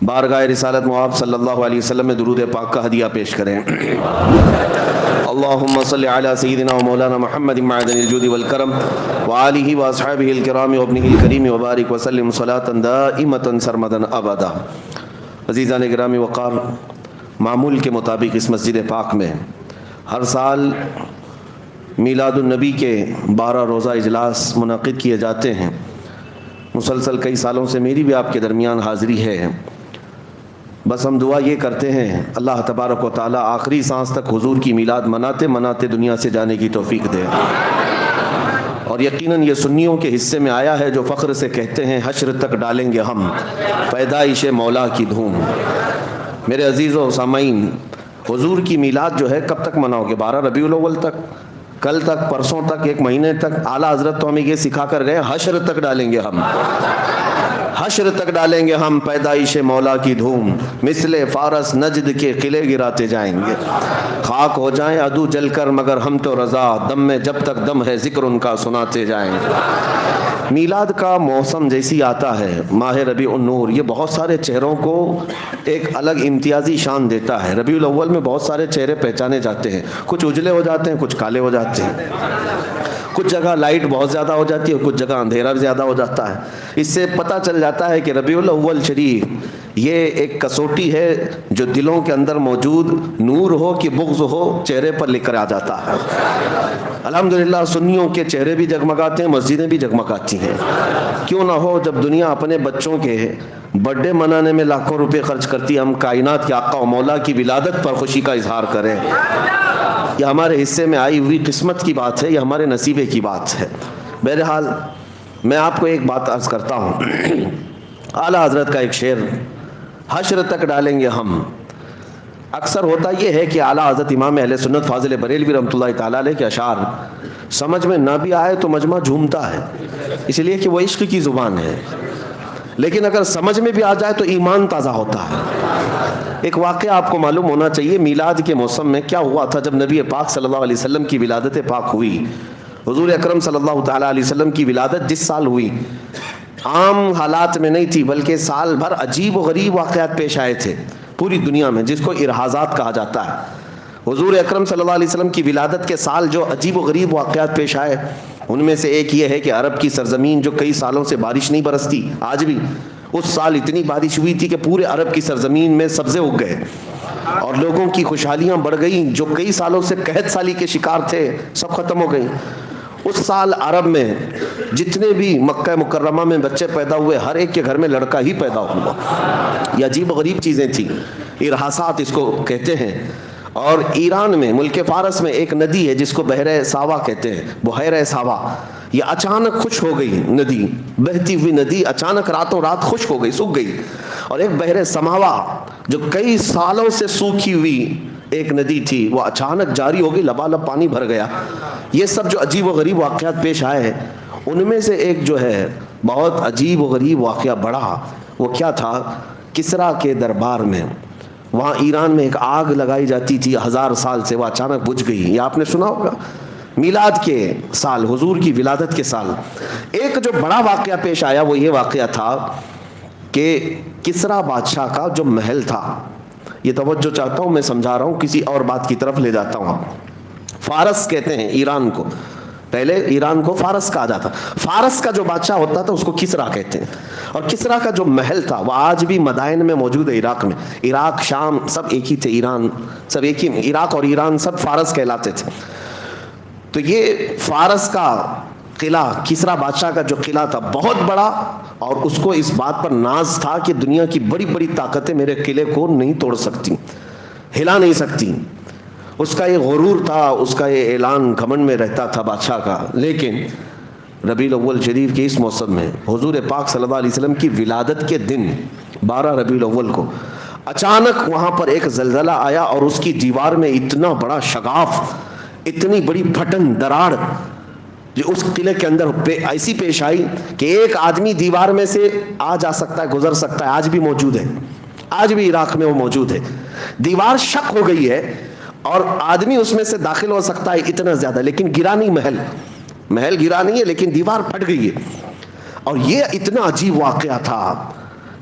بارگاہ رسالت مآب صلی اللہ علیہ وسلم میں درود پاک کا ہدیہ پیش کریں۔ اللہم صلی علی سیدنا و مولانا محمد معدن الجود والکرم وآلہ واصحابہ الکرام وابنہ الکریم وبارک وسلم صلاة دائمة سرمدا ابدا۔ عزیزان گرامی وقار، معمول کے مطابق اس مسجد پاک میں ہر سال میلاد النبی کے 12 روزہ اجلاس منعقد کیے جاتے ہیں۔ مسلسل کئی سالوں سے میری بھی آپ کے درمیان حاضری ہے۔ بس ہم دعا یہ کرتے ہیں اللہ تبارک و تعالیٰ آخری سانس تک حضور کی میلاد مناتے مناتے دنیا سے جانے کی توفیق دے، اور یقیناً یہ سنیوں کے حصے میں آیا ہے جو فخر سے کہتے ہیں حشر تک ڈالیں گے ہم پیدائش مولا کی دھوم۔ میرے عزیز و سامعین، حضور کی میلاد جو ہے کب تک مناؤ گے؟ 12 ربیع الاول تک، کل تک، پرسوں تک، ایک مہینے تک؟ اعلیٰ حضرت تو ہمیں یہ سکھا کر گئے حشر تک ڈالیں گے ہم، حشر تک ڈالیں گے ہم پیدائش مولا کی دھوم، مثل فارس نجد کے قلعے گراتے جائیں گے، خاک ہو جائیں عدو جل کر مگر ہم تو رضا، دم میں جب تک دم ہے ذکر ان کا سناتے جائیں گے۔ میلاد کا موسم جیسی آتا ہے، ماہ ربیع النور، یہ بہت سارے چہروں کو ایک الگ امتیازی شان دیتا ہے۔ ربیع الاول میں بہت سارے چہرے پہچانے جاتے ہیں، کچھ اجلے ہو جاتے ہیں، کچھ کالے ہو جاتے ہیں، کچھ جگہ لائٹ بہت زیادہ ہو جاتی ہے، کچھ جگہ اندھیرا بھی زیادہ ہو جاتا ہے۔ اس سے پتہ چل جاتا ہے کہ ربیع الاول شریف یہ ایک کسوٹی ہے جو دلوں کے اندر موجود نور ہو کہ بغض ہو چہرے پر لکھ کر آ جاتا ہے۔ الحمدللہ سنیوں کے چہرے بھی جگمگاتے ہیں، مسجدیں بھی جگمگاتی ہیں۔ کیوں نہ ہو، جب دنیا اپنے بچوں کے برتھ ڈے منانے میں لاکھوں روپے خرچ کرتی ہے، ہم کائنات کے آقا و مولا کی ولادت پر خوشی کا اظہار کریں۔ یہ ہمارے حصے میں آئی ہوئی قسمت کی بات ہے، یہ ہمارے نصیبے کی بات ہے۔ بہرحال میں آپ کو ایک بات عرض کرتا ہوں، اعلیٰ حضرت کا ایک شعر، حشر تک ڈالیں گے ہم۔ اکثر ہوتا یہ ہے کہ اعلیٰ حضرت امام اہل سنت فاضل بریلوی رحمۃ اللہ تعالیٰ علیہ کے اشعار سمجھ میں نہ بھی آئے تو مجمع جھومتا ہے، اس لیے کہ وہ عشق کی زبان ہے، لیکن اگر سمجھ میں بھی آ جائے تو ایمان تازہ ہوتا ہے۔ ایک واقعہ آپ کو معلوم ہونا چاہیے، میلاد کے موسم میں کیا ہوا تھا جب نبی پاک صلی اللہ علیہ وسلم کی ولادت پاک ہوئی۔ حضور اکرم صلی اللہ تعالیٰ علیہ وسلم کی ولادت جس سال ہوئی عام حالات میں نہیں تھی، بلکہ سال بھر عجیب و غریب واقعات پیش آئے تھے پوری دنیا میں، جس کو ارحازات کہا جاتا ہے۔ حضور اکرم صلی اللہ علیہ وسلم کی ولادت کے سال جو عجیب و غریب واقعات پیش آئے، ان میں سے ایک یہ ہے کہ عرب کی سرزمین جو کئی سالوں سے بارش نہیں برستی، آج بھی اس سال اتنی بارش ہوئی تھی کہ پورے عرب کی سرزمین میں سبزے اگ گئے اور لوگوں کی خوشحالیاں بڑھ گئیں، جو کئی سالوں سے قحط سالی کے شکار تھے سب ختم ہو گئیں۔ اس سال عرب میں جتنے بھی مکہ مکرمہ میں بچے پیدا ہوئے، ہر ایک کے گھر میں لڑکا ہی پیدا ہوا۔ یہ عجیب و غریب چیزیں تھیں، ارحاسات اس کو کہتے ہیں۔ اور ایران میں، ملک فارس میں ایک ندی ہے جس کو بحیرہ ساوا کہتے ہیں، بحیرہ ساوا، یہ اچانک خشک ہو گئی ندی، بہتی ہوئی ندی اچانک راتوں رات خشک ہو گئی، سوکھ گئی۔ اور ایک بحیرہ سماوا جو کئی سالوں سے سوکھی ہوئی ایک ندی تھی، وہ اچانک جاری ہو گئی، لبالب پانی بھر گیا۔ یہ سب جو عجیب و غریب واقعات پیش آئے ہیں، ان میں سے ایک جو ہے بہت عجیب و غریب واقعہ بڑھا، وہ کیا تھا؟ کسریٰ کے دربار میں، وہاں ایران میں ایک آگ لگائی جاتی تھی 1000 سال سے، وہ اچانک بجھ گئی۔ یہ آپ نے سنا ہوگا، میلاد کے سال، حضور کی ولادت کے سال ایک جو بڑا واقعہ پیش آیا، وہ یہ واقعہ تھا کہ کسریٰ بادشاہ کا جو محل تھا، یہ توجہ چاہتا ہوں، میں سمجھا رہا ہوں، کسی اور بات کی طرف لے جاتا ہوں۔ فارس کہتے ہیں ایران کو، پہلے ایران کو فارس کہا جاتا، فارس کا جو بادشاہ ہوتا تھا اس کو کسریٰ کہتے ہیں۔ اور کسریٰ کا جو محل تھا وہ آج بھی مدائن میں موجود ہے، عراق میں۔ عراق، شام سب ایک ہی تھے، ایران سب ایک ہی، عراق اور ایران سب فارس کہلاتے تھے۔ تو یہ فارس کا قلعہ، کسریٰ بادشاہ کا جو قلعہ تھا، بہت بڑا، اور اس کو اس بات پر ناز تھا کہ دنیا کی بڑی بڑی طاقتیں میرے قلعے کو نہیں توڑ سکتی، ہلا نہیں سکتی۔ اس کا یہ غرور تھا، اس کا یہ اعلان گھمنڈ میں رہتا تھا بادشاہ کا۔ لیکن ربیع الاول شریف کے اس موسم میں، حضور پاک صلی اللہ علیہ وسلم کی ولادت کے دن 12 ربیع الاول کو اچانک وہاں پر ایک زلزلہ آیا، اور اس کی دیوار میں اتنا بڑا شگاف، اتنی بڑی پھٹن، دراڑ جو اس قلعے کے اندر ایسی پیش آئی کہ ایک آدمی دیوار میں سے آ جا سکتا ہے، گزر سکتا ہے، آج بھی موجود ہے، آج بھی عراق میں وہ موجود ہے۔ دیوار شق ہو گئی ہے اور آدمی اس میں سے داخل ہو سکتا ہے، اتنا زیادہ، لیکن گرا نہیں، محل گرا نہیں ہے، لیکن دیوار پھٹ گئی ہے۔ اور یہ اتنا عجیب واقعہ تھا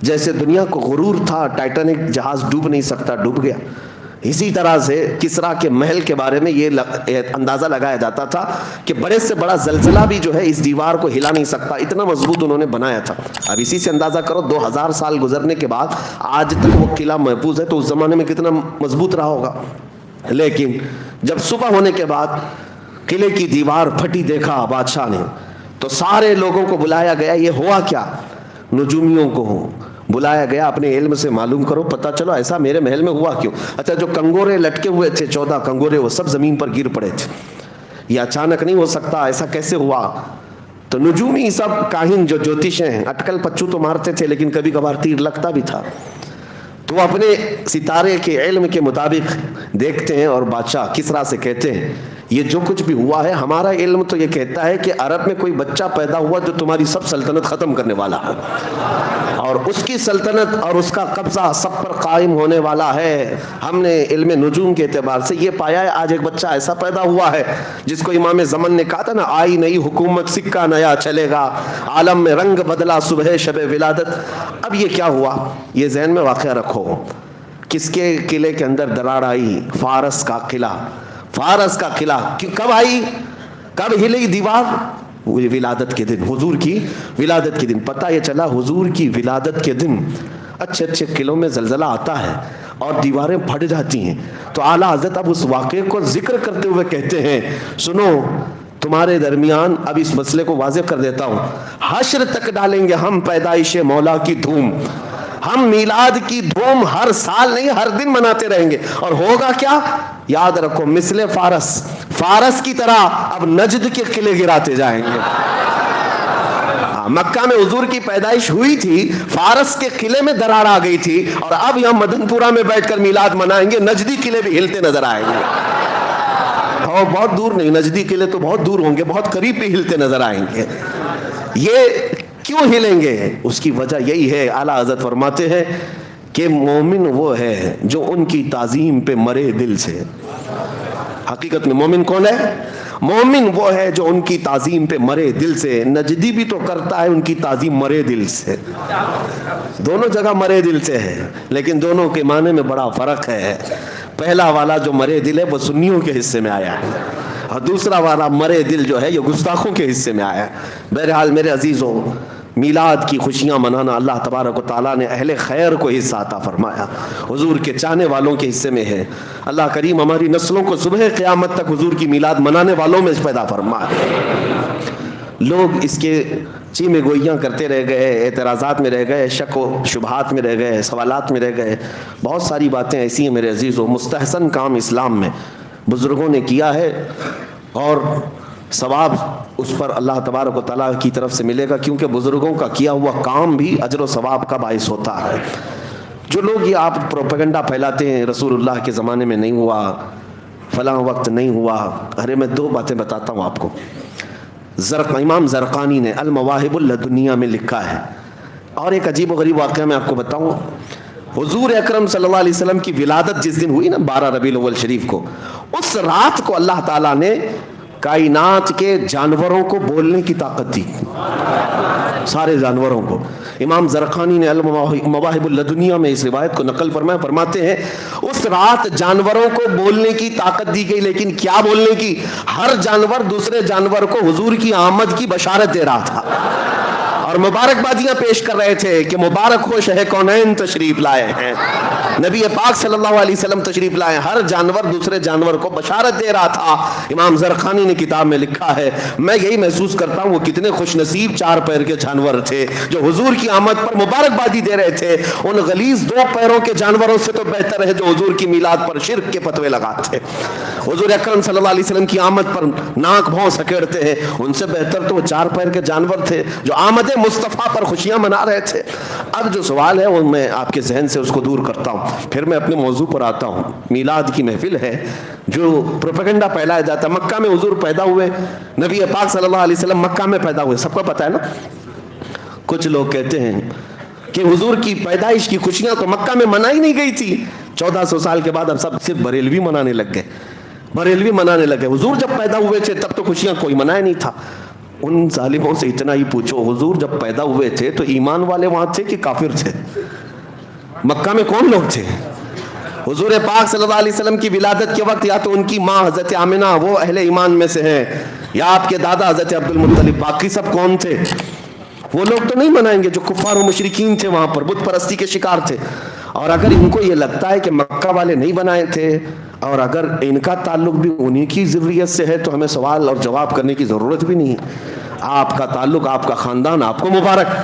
جیسے دنیا کو غرور تھا ٹائٹینک جہاز ڈوب نہیں سکتا، ڈوب گیا، اسی طرح سے کسرا کے محل کے بارے میں یہ اندازہ لگایا جاتا تھا کہ بڑے سے بڑا زلزلہ بھی جو ہے اس دیوار کو ہلا نہیں سکتا، اتنا مضبوط انہوں نے بنایا تھا۔ اب اسی سے اندازہ کرو 2000 سال گزرنے کے بعد آج تک وہ قلعہ محفوظ ہے، تو اس زمانے میں کتنا مضبوط رہا ہوگا۔ لیکن جب صبح ہونے کے بعد قلعے کی دیوار پھٹی دیکھا بادشاہ نے، تو سارے لوگوں کو بلایا گیا، یہ ہوا کیا؟ نجومیوں کو بلایا گیا، اپنے علم سے معلوم کرو، پتہ چلو ایسا میرے محل میں ہوا کیوں؟ اچھا، جو کنگورے لٹکے ہوئے تھے 14 کنگورے، وہ سب زمین پر گر پڑے تھے، یہ اچانک نہیں ہو سکتا، ایسا کیسے ہوا؟ تو نجومی سب کاہن جو جوتش ہیں، اٹکل پچو تو مارتے تھے لیکن کبھی کبھار تیر لگتا بھی تھا، تو وہ اپنے ستارے کے علم کے مطابق دیکھتے ہیں اور بادشاہ کسرا سے کہتے ہیں یہ جو کچھ بھی ہوا ہے، ہمارا علم تو یہ کہتا ہے کہ عرب میں کوئی بچہ پیدا ہوا جو تمہاری سب سلطنت ختم کرنے والا ہے، اور اس کی سلطنت اور اس کا قبضہ سب پر قائم ہونے والا ہے۔ ہم نے علم نجوم کے اعتبار سے یہ پایا ہے، آج ایک بچہ ایسا پیدا ہوا ہے جس کو امام زمن نے کہا تھا نا، آئی نئی حکومت سکہ نیا چلے گا، عالم میں رنگ بدلا صبح شب ولادت۔ اب یہ کیا ہوا؟ یہ ذہن میں واقعہ رکھو، کس کے قلعے کے اندر درار آئی؟ فارس کا قلعہ، فارس کا قلعہ کب آئی؟ کب ہلی دیوار؟ ولادت کے دن، حضور کی ولادت کے دن۔ پتہ یہ چلا حضور کی ولادت کے دن اچھے اچھے قلعوں میں زلزلہ آتا ہے اور دیواریں پھٹ جاتی ہیں، تو اعلیٰ حضرت اب اس واقعے کو ذکر کرتے ہوئے کہتے ہیں سنو، تمہارے درمیان اب اس مسئلے کو واضح کر دیتا ہوں، حشر تک ڈالیں گے ہم پیدائش مولا کی دھوم، ہم میلاد کی دھوم ہر سال نہیں ہر دن مناتے رہیں گے، اور ہوگا کیا؟ یاد رکھو، مثل فارس، فارس کی طرح اب نجد کے قلعے گراتے جائیں گے۔ مکہ میں حضور کی پیدائش ہوئی تھی، فارس کے قلعے میں درار آ گئی تھی، اور اب یہاں مدن پورہ میں بیٹھ کر میلاد منائیں گے، نجدی قلعے بھی ہلتے نظر آئیں گے، اور بہت دور نہیں، نجدی قلعے تو بہت دور ہوں گے، بہت قریب بھی ہلتے نظر آئیں گے۔ یہ کیوں ہلیں گے؟ اس کی وجہ یہی ہے، اعلیٰ حضرت فرماتے ہیں کہ مومن وہ ہے جو ان کی تعظیم پہ مرے دل سے۔ حقیقت میں مومن کون ہے؟ مومن وہ ہے جو ان کی تعظیم پہ مرے دل سے۔ نجدی بھی تو کرتا ہے ان کی تعظیم مرے دل سے، دونوں جگہ مرے دل سے ہے، لیکن دونوں کے معنی میں بڑا فرق ہے۔ پہلا والا جو مرے دل ہے وہ سنیوں کے حصے میں آیا ہے، اور دوسرا والا مرے دل جو ہے یہ گستاخوں کے حصے میں آیا ہے۔ بہرحال میرے عزیزوں، میلاد کی خوشیاں منانا اللہ تبارک و تعالیٰ نے اہل خیر کو حصہ عطا فرمایا، حضور کے چاہنے والوں کے حصے میں ہے۔ اللہ کریم ہماری نسلوں کو صبح قیامت تک حضور کی میلاد منانے والوں میں پیدا فرمائے۔ لوگ اس کے چیمے گوئیاں کرتے رہ گئے، اعتراضات میں رہ گئے، شک و شبہات میں رہ گئے، سوالات میں رہ گئے، بہت ساری باتیں ایسی ہیں میرے عزیزوں۔ مستحسن کام اسلام میں بزرگوں نے کیا ہے، اور ثواب اس پر اللہ تبارک و تعالیٰ کی طرف سے ملے گا، کیونکہ بزرگوں کا کیا ہوا کام بھی اجر و ثواب کا باعث ہوتا ہے۔ جو لوگ یہ آپ پروپیگنڈا پھیلاتے ہیں رسول اللہ کے زمانے میں نہیں ہوا، فلاں وقت نہیں ہوا، ارے میں دو باتیں بتاتا ہوں آپ کو۔ امام زرقانی نے المواہب اللدنیہ میں لکھا ہے، اور ایک عجیب و غریب واقعہ میں آپ کو بتاؤں۔ حضور اکرم صلی اللہ علیہ وسلم کی ولادت جس دن ہوئی نا 12 ربیع الاول شریف کو، اس رات کو اللہ تعالیٰ نے کائنات کے جانوروں کو بولنے کی طاقت دی، سارے جانوروں کو۔ امام زرقانی نے المواہب اللدنیہ میں اس روایت کو نقل فرمایا، فرماتے ہیں اس رات جانوروں کو بولنے کی طاقت دی گئی، لیکن کیا بولنے کی؟ ہر جانور دوسرے جانور کو حضور کی آمد کی بشارت دے رہا تھا، اور مبارکبادیاں پیش کر رہے تھے کہ مبارک ہو شہ کونین تشریف لائے ہیں، نبی پاک صلی اللہ علیہ وسلم تشریف لائے۔ ہر جانور دوسرے جانور کو بشارت دے رہا تھا۔ امام زرقانی نے کتاب میں لکھا ہے، میں یہی محسوس کرتا ہوں وہ کتنے خوش نصیب 4 پیر کے جانور تھے جو حضور کی آمد پر مبارکبادی دے رہے تھے۔ ان غلیظ 2 پیروں کے جانوروں سے تو بہتر ہے جو حضور کی میلاد پر شرک کے فتوے لگاتے، حضور اکرم صلی اللہ علیہ وسلم کی آمد پر ناک بھون سکیڑتے ہیں، ان سے بہتر تو وہ 4 پیر کے جانور تھے جو آمد مصطفیٰ پر خوشیاں منا رہے تھے۔ اب جو سوال ہے وہ میں آپ کے ذہن سے اس کو دور کرتا ہوں، پھر میں اپنے موضوع پر آتا ہوں۔ میلاد کی محفل ہے، جو پروپیگنڈا پھیلایا جاتا ہے، مکہ میں حضور پیدا ہوئے، نبی پاک صلی اللہ علیہ وسلم مکہ میں پیدا ہوئے، سب کو پتہ ہے نا۔ کچھ لوگ کہتے ہیں کہ حضور کی پیدائش کی خوشیاں تو مکہ میں منائی نہیں گئی تھی، 1400 سال کے بعد اب سب صرف بریلوی منانے لگ گئے، بریلوی منانے لگے۔ حضور جب پیدا ہوئے تھے تب تو خوشیاں کوئی منائے نہیں تھا۔ ان ظالموں سے اتنا ہی پوچھو، حضور جب پیدا ہوئے تھے تو ایمان والے وہاں تھے کہ کافر تھے؟ مکہ میں کون لوگ تھے؟ حضور پاک صلی اللہ علیہ وسلم کی ولادت کے وقت یا تو ان کی ماں حضرت آمنہ وہ اہل ایمان میں سے ہیں، یا آپ کے دادا حضرت عبد المطلب، باقی سب کون تھے؟ وہ لوگ تو نہیں منائیں گے جو کفار و مشرکین تھے، وہاں پر بت پرستی کے شکار تھے۔ اور اگر ان کو یہ لگتا ہے کہ مکہ والے نہیں بنائے تھے، اور اگر ان کا تعلق بھی انہی کی ذریت سے ہے، تو ہمیں سوال اور جواب کرنے کی ضرورت بھی نہیں۔ آپ کا تعلق، آپ کا خاندان آپ کو مبارک۔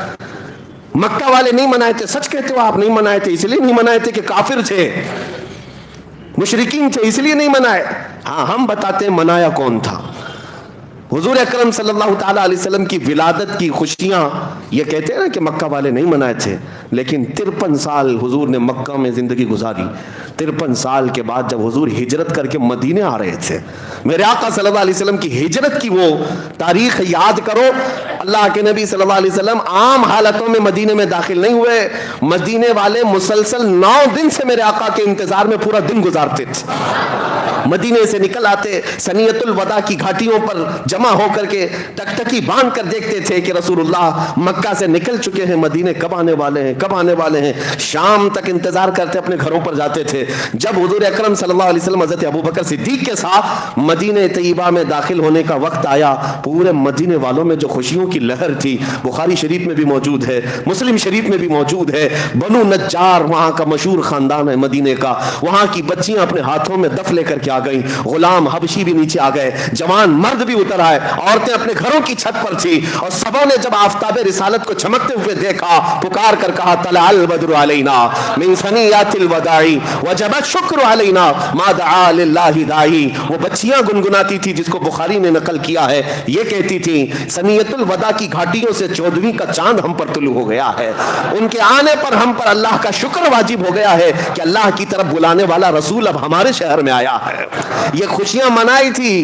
مکہ والے نہیں منائے تھے، سچ کہتے ہو آپ نہیں منائے تھے، اس لیے نہیں منائے تھے کہ کافر تھے، مشرکین تھے، اس لیے نہیں منائے۔ ہاں ہم بتاتے ہیں منایا کون تھا۔ حضور اکرم صلی اللہ تعالیٰ علیہ وسلم کی ولادت کی خوشیاں یہ کہتے ہیں نا کہ مکہ والے نہیں منائے تھے، لیکن 53 سال حضور نے مکہ میں زندگی گزاری۔ 53 سال کے بعد جب حضور ہجرت کر کے مدینے آ رہے تھے، میرے آقا صلی اللہ علیہ وسلم کی ہجرت کی وہ تاریخ یاد کرو۔ اللہ کے نبی صلی اللہ علیہ وسلم عام حالتوں میں مدینے میں داخل نہیں ہوئے، مدینے والے مسلسل 9 دن سے میرے آقا کے انتظار میں پورا دن گزارتے تھے۔ مدینے سے نکل آتے، سنیت الوداع کی گھاٹیوں پر جمع ہو کر کے ٹکٹکی باندھ کر دیکھتے تھے کہ رسول اللہ مکہ سے نکل چکے ہیں، مدینے کب آنے والے ہیں، کب آنے والے ہیں۔ شام تک انتظار کرتے اپنے گھروں پر جاتے تھے۔ جب حضور اکرم صلی اللہ علیہ وسلم حضرت ابوبکر صدیق کے ساتھ مدینہ طیبہ میں داخل ہونے کا وقت آیا، پورے مدینے والوں میں جو خوشیوں کی لہر تھی، بخاری شریف میں بھی موجود ہے، مسلم شریف میں بھی موجود ہے۔ بنو نجار وہاں کا مشہور خاندان ہے مدینے کا، وہاں کی بچیاں اپنے ہاتھوں میں دف لے کر کے آ گئیں، غلام حبشی بھی نیچے آ گئے، جوان مرد بھی اتر آئے، عورتیں اپنے گھروں کی چھت پر تھی، اور سبوں نے جب آفتاب رسالت کو چمکتے ہوئے دیکھا، پکار کر کہا طلع البدر علینا من ثنیات الوداع وجب الشکر علینا ما دعا للہ داعی۔ وہ بچیاں گنگناتی تھی جس کو بخاری نے نقل کیا ہے، یہ کہتی تھی سنیت الوداع کی گھاٹیوں سے 14ویں کا چاند ہم پر طلوع ہو گیا ہے، ان کے آنے پر ہم پر اللہ کا شکر واجب ہو گیا ہے کہ اللہ کی طرف بلانے والا رسول اب ہمارے شہر میں آیا ہے۔ یہ خوشیاں منائی تھی،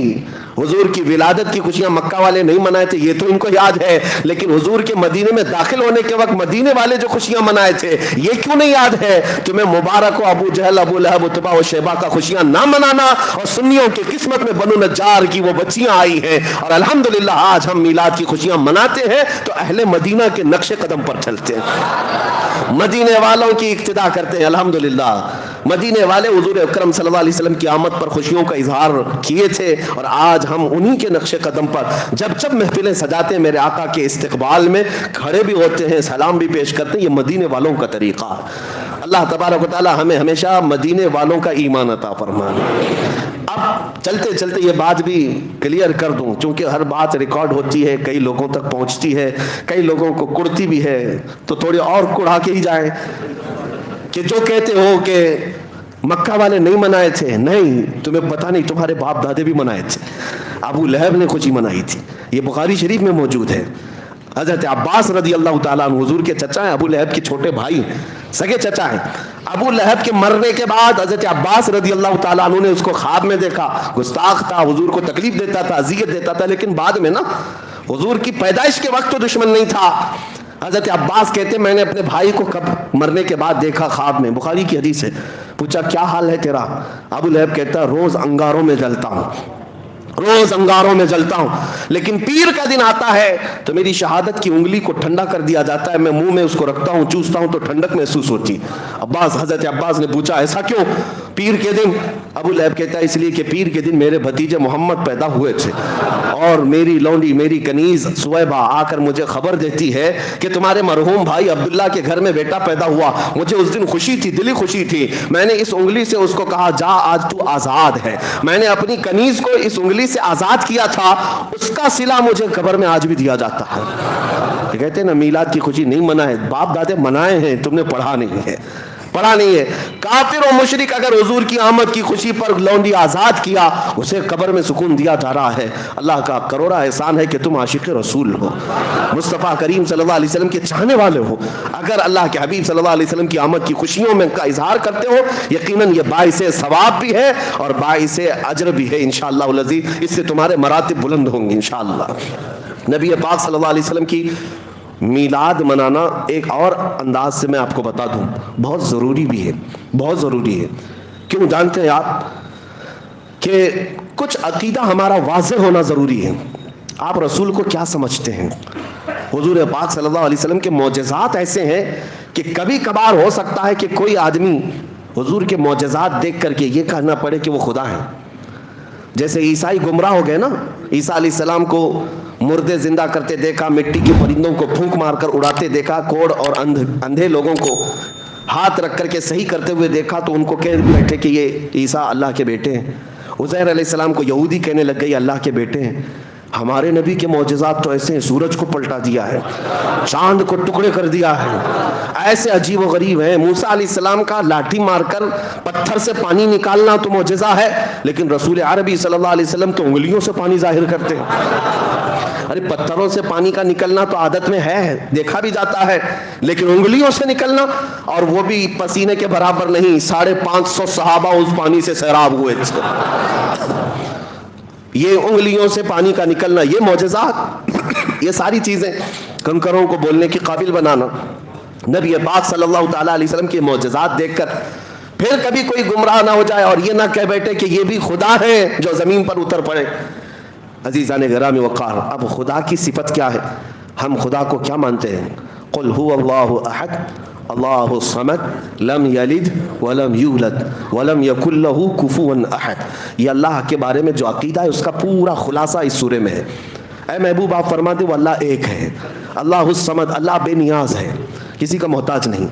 حضور کی ولادت کی خوشیاں مکہ والے نہیں منائے تھے، یہ تو ان کو یاد ہے، لیکن حضور کے مدینے میں داخل ہونے کے وقت مدینے والے جو خوشیاں منائے تھے یہ کیوں نہیں یاد ہے؟ تمہیں مبارک ہو ابو جہل، ابو لہب، عتبہ و شیبہ کا خوشیاں نہ منانا، اور سنیوں کی قسمت میں بنو نجار کی وہ بچیاں آئی ہیں، اور الحمدللہ آج ہم میلاد کی خوشیاں مناتے ہیں تو اہل مدینہ کے نقش قدم پر چلتے ہیں، مدینے والوں کی اقتدا کرتے ہیں۔ الحمدللہ مدینے والے حضور اکرم صلی اللہ علیہ وسلم کی آمد پر خوشیوں کا اظہار کیے تھے، اور آج ہم انہی کے نقش قدم پر جب جب محفلیں سجاتے ہیں، میرے آقا کے استقبال میں کھڑے بھی ہوتے ہیں، سلام بھی پیش کرتے ہیں۔ یہ مدینے والوں کا طریقہ۔ اللہ تبارک و تعالی ہمیں ہمیشہ مدینے والوں کا ایمان عطا فرمائے۔ اب چلتے چلتے یہ بات بھی کلیئر کر دوں، چونکہ ہر بات ریکارڈ ہوتی ہے، کئی لوگوں تک پہنچتی ہے، کئی لوگوں کو کڑتی بھی ہے، تو تھوڑی اور کڑھا کے ہی جائیں کہ جو کہتے ہو کہ مکہ والے نہیں منائے تھے، نہیں، تمہیں پتہ نہیں، تمہارے باپ دادے بھی منائے تھے۔ ابو لہب نے خوشی منائی تھی، یہ بخاری شریف میں موجود ہے۔ حضرت عباس رضی اللہ تعالیٰ عنہ حضور کے چچا ہیں، ابو لہب کے چھوٹے بھائی، سگے چچا ہیں۔ ابو لہب کے مرنے کے بعد حضرت عباس رضی اللہ تعالیٰ عنہ نے اس کو خواب میں دیکھا، گستاخ تھا، حضور کو تکلیف دیتا تھا، اذیت دیتا تھا، لیکن بعد میں نا حضور کی پیدائش کے وقت تو دشمن نہیں تھا۔ حضرت عباس کہتے ہیں میں نے اپنے بھائی کو کب مرنے کے بعد دیکھا خواب میں، بخاری کی حدیث ہے، پوچھا کیا حال ہے تیرا؟ ابو لہب کہتا ہے روز انگاروں میں جلتا ہوں، روز انگاروں میں جلتا ہوں، لیکن پیر کا دن آتا ہے تو میری شہادت کی انگلی کو ٹھنڈا کر دیا جاتا ہے، میں منہ میں اس کو رکھتا ہوں، چوستا ہوں تو ٹھنڈک محسوس ہوتی۔ حضرت عباس نے پوچھا ایسا کیوں پیر کے دن؟ ابو لہب کہتا ہے اس لیے کہ پیر کے دن میرے بھتیجے محمد پیدا ہوئے تھے، اور میری لونڈی، میری کنیز سویبہ آ کر مجھے خبر دیتی ہے کہ تمہارے مرحوم بھائی عبداللہ کے گھر میں بیٹا پیدا ہوا۔ مجھے اس دن خوشی تھی، دلی خوشی تھی، میں نے اس انگلی سے اس کو کہا جا آج تو آزاد ہے، میں نے اپنی کنیز کو اس انگلی سے آزاد کیا تھا، اس کا صلہ مجھے قبر میں آج بھی دیا جاتا ہے۔ کہتے ہیں نا میلاد کی خوشی نہیں منائے، باپ دادے منائے ہیں، تم نے پڑھا نہیں ہے، پڑھا نہیں ہے۔ کافر و مشرک اگر حضور کی آمد کی خوشی پر لونڈی آزاد کیا، اسے قبر میں سکون دیا جا رہا ہے۔ اللہ کا کروڑا احسان ہے کہ تم عاشق رسول ہو، مصطفیٰ کریم صلی اللہ علیہ وسلم کے چاہنے والے ہو۔ اگر اللہ کے حبیب صلی اللہ علیہ وسلم کی آمد کی خوشیوں میں کا اظہار کرتے ہو، یقیناً یہ باعث ثواب بھی ہے اور باعث اجر بھی ہے انشاءاللہ العزیز، اس سے تمہارے مراتب بلند ہوں گے انشاءاللہ۔ نبی پاک صلی اللہ علیہ وسلم کی میلاد منانا ایک اور انداز سے میں آپ کو بتا دوں، بہت ضروری بھی ہے، بہت ضروری ہے۔ کیوں جانتے ہیں آپ کہ کچھ عقیدہ ہمارا واضح ہونا ضروری ہے۔ آپ رسول کو کیا سمجھتے ہیں؟ حضور پاک صلی اللہ علیہ وسلم کے معجزات ایسے ہیں کہ کبھی کبھار ہو سکتا ہے کہ کوئی آدمی حضور کے معجزات دیکھ کر کے یہ کہنا پڑے کہ وہ خدا ہیں. جیسے عیسائی گمراہ ہو گئے نا, عیسیٰ علیہ السلام کو مردے زندہ کرتے دیکھا, مٹی کے پرندوں کو پھونک مار کر اڑاتے دیکھا, کوڑ اور اندھے لوگوں کو ہاتھ رکھ کر کے صحیح کرتے ہوئے دیکھا, تو ان کو کہہ بیٹھے کہ یہ عیسیٰ اللہ کے بیٹے ہیں. عزیر علیہ السلام کو یہودی کہنے لگ گئے یہ اللہ کے بیٹے ہیں. ہمارے نبی کے معجزات تو ایسے ہیں, سورج کو پلٹا دیا ہے, چاند کو ٹکڑے کر دیا ہے, ایسے عجیب و غریب ہیں. موسیٰ علیہ السلام کا لاٹھی مار کر پتھر سے پانی نکالنا تو معجزہ ہے, لیکن رسول عربی صلی اللہ علیہ وسلم تو انگلیوں سے پانی ظاہر کرتے ہیں. ارے پتھروں سے پانی کا نکلنا تو عادت میں ہے, دیکھا بھی جاتا ہے, لیکن انگلیوں سے نکلنا, اور وہ بھی پسینے کے برابر نہیں. 550 صحابہ اس پانی سے سیراب ہوئے. یہ انگلیوں سے پانی کا نکلنا, یہ معجزات, یہ ساری چیزیں کنکروں کو بولنے کی قابل بنانا. نبی پاک صلی اللہ تعالیٰ علیہ وسلم کے معجزات دیکھ کر پھر کبھی کوئی گمراہ نہ ہو جائے اور یہ نہ کہہ بیٹھے کہ یہ بھی خدا ہے جو زمین پر اتر پڑے. عزیزان گرامی وقار, اب خدا کی صفت کیا ہے؟ ہم خدا کو کیا مانتے ہیں؟ قل هو اللہ احد اللہ الصمد لم یلد ولم یولد ولم یکن له کفوا احد. یہ اللہ کے بارے میں جو عقیدہ ہے اس کا پورا خلاصہ اس سورے میں ہے. اے محبوب آپ فرماتے وہ اللہ ایک ہے, اللہ الصمد, اللہ بے نیاز ہے, کسی کا محتاج نہیں.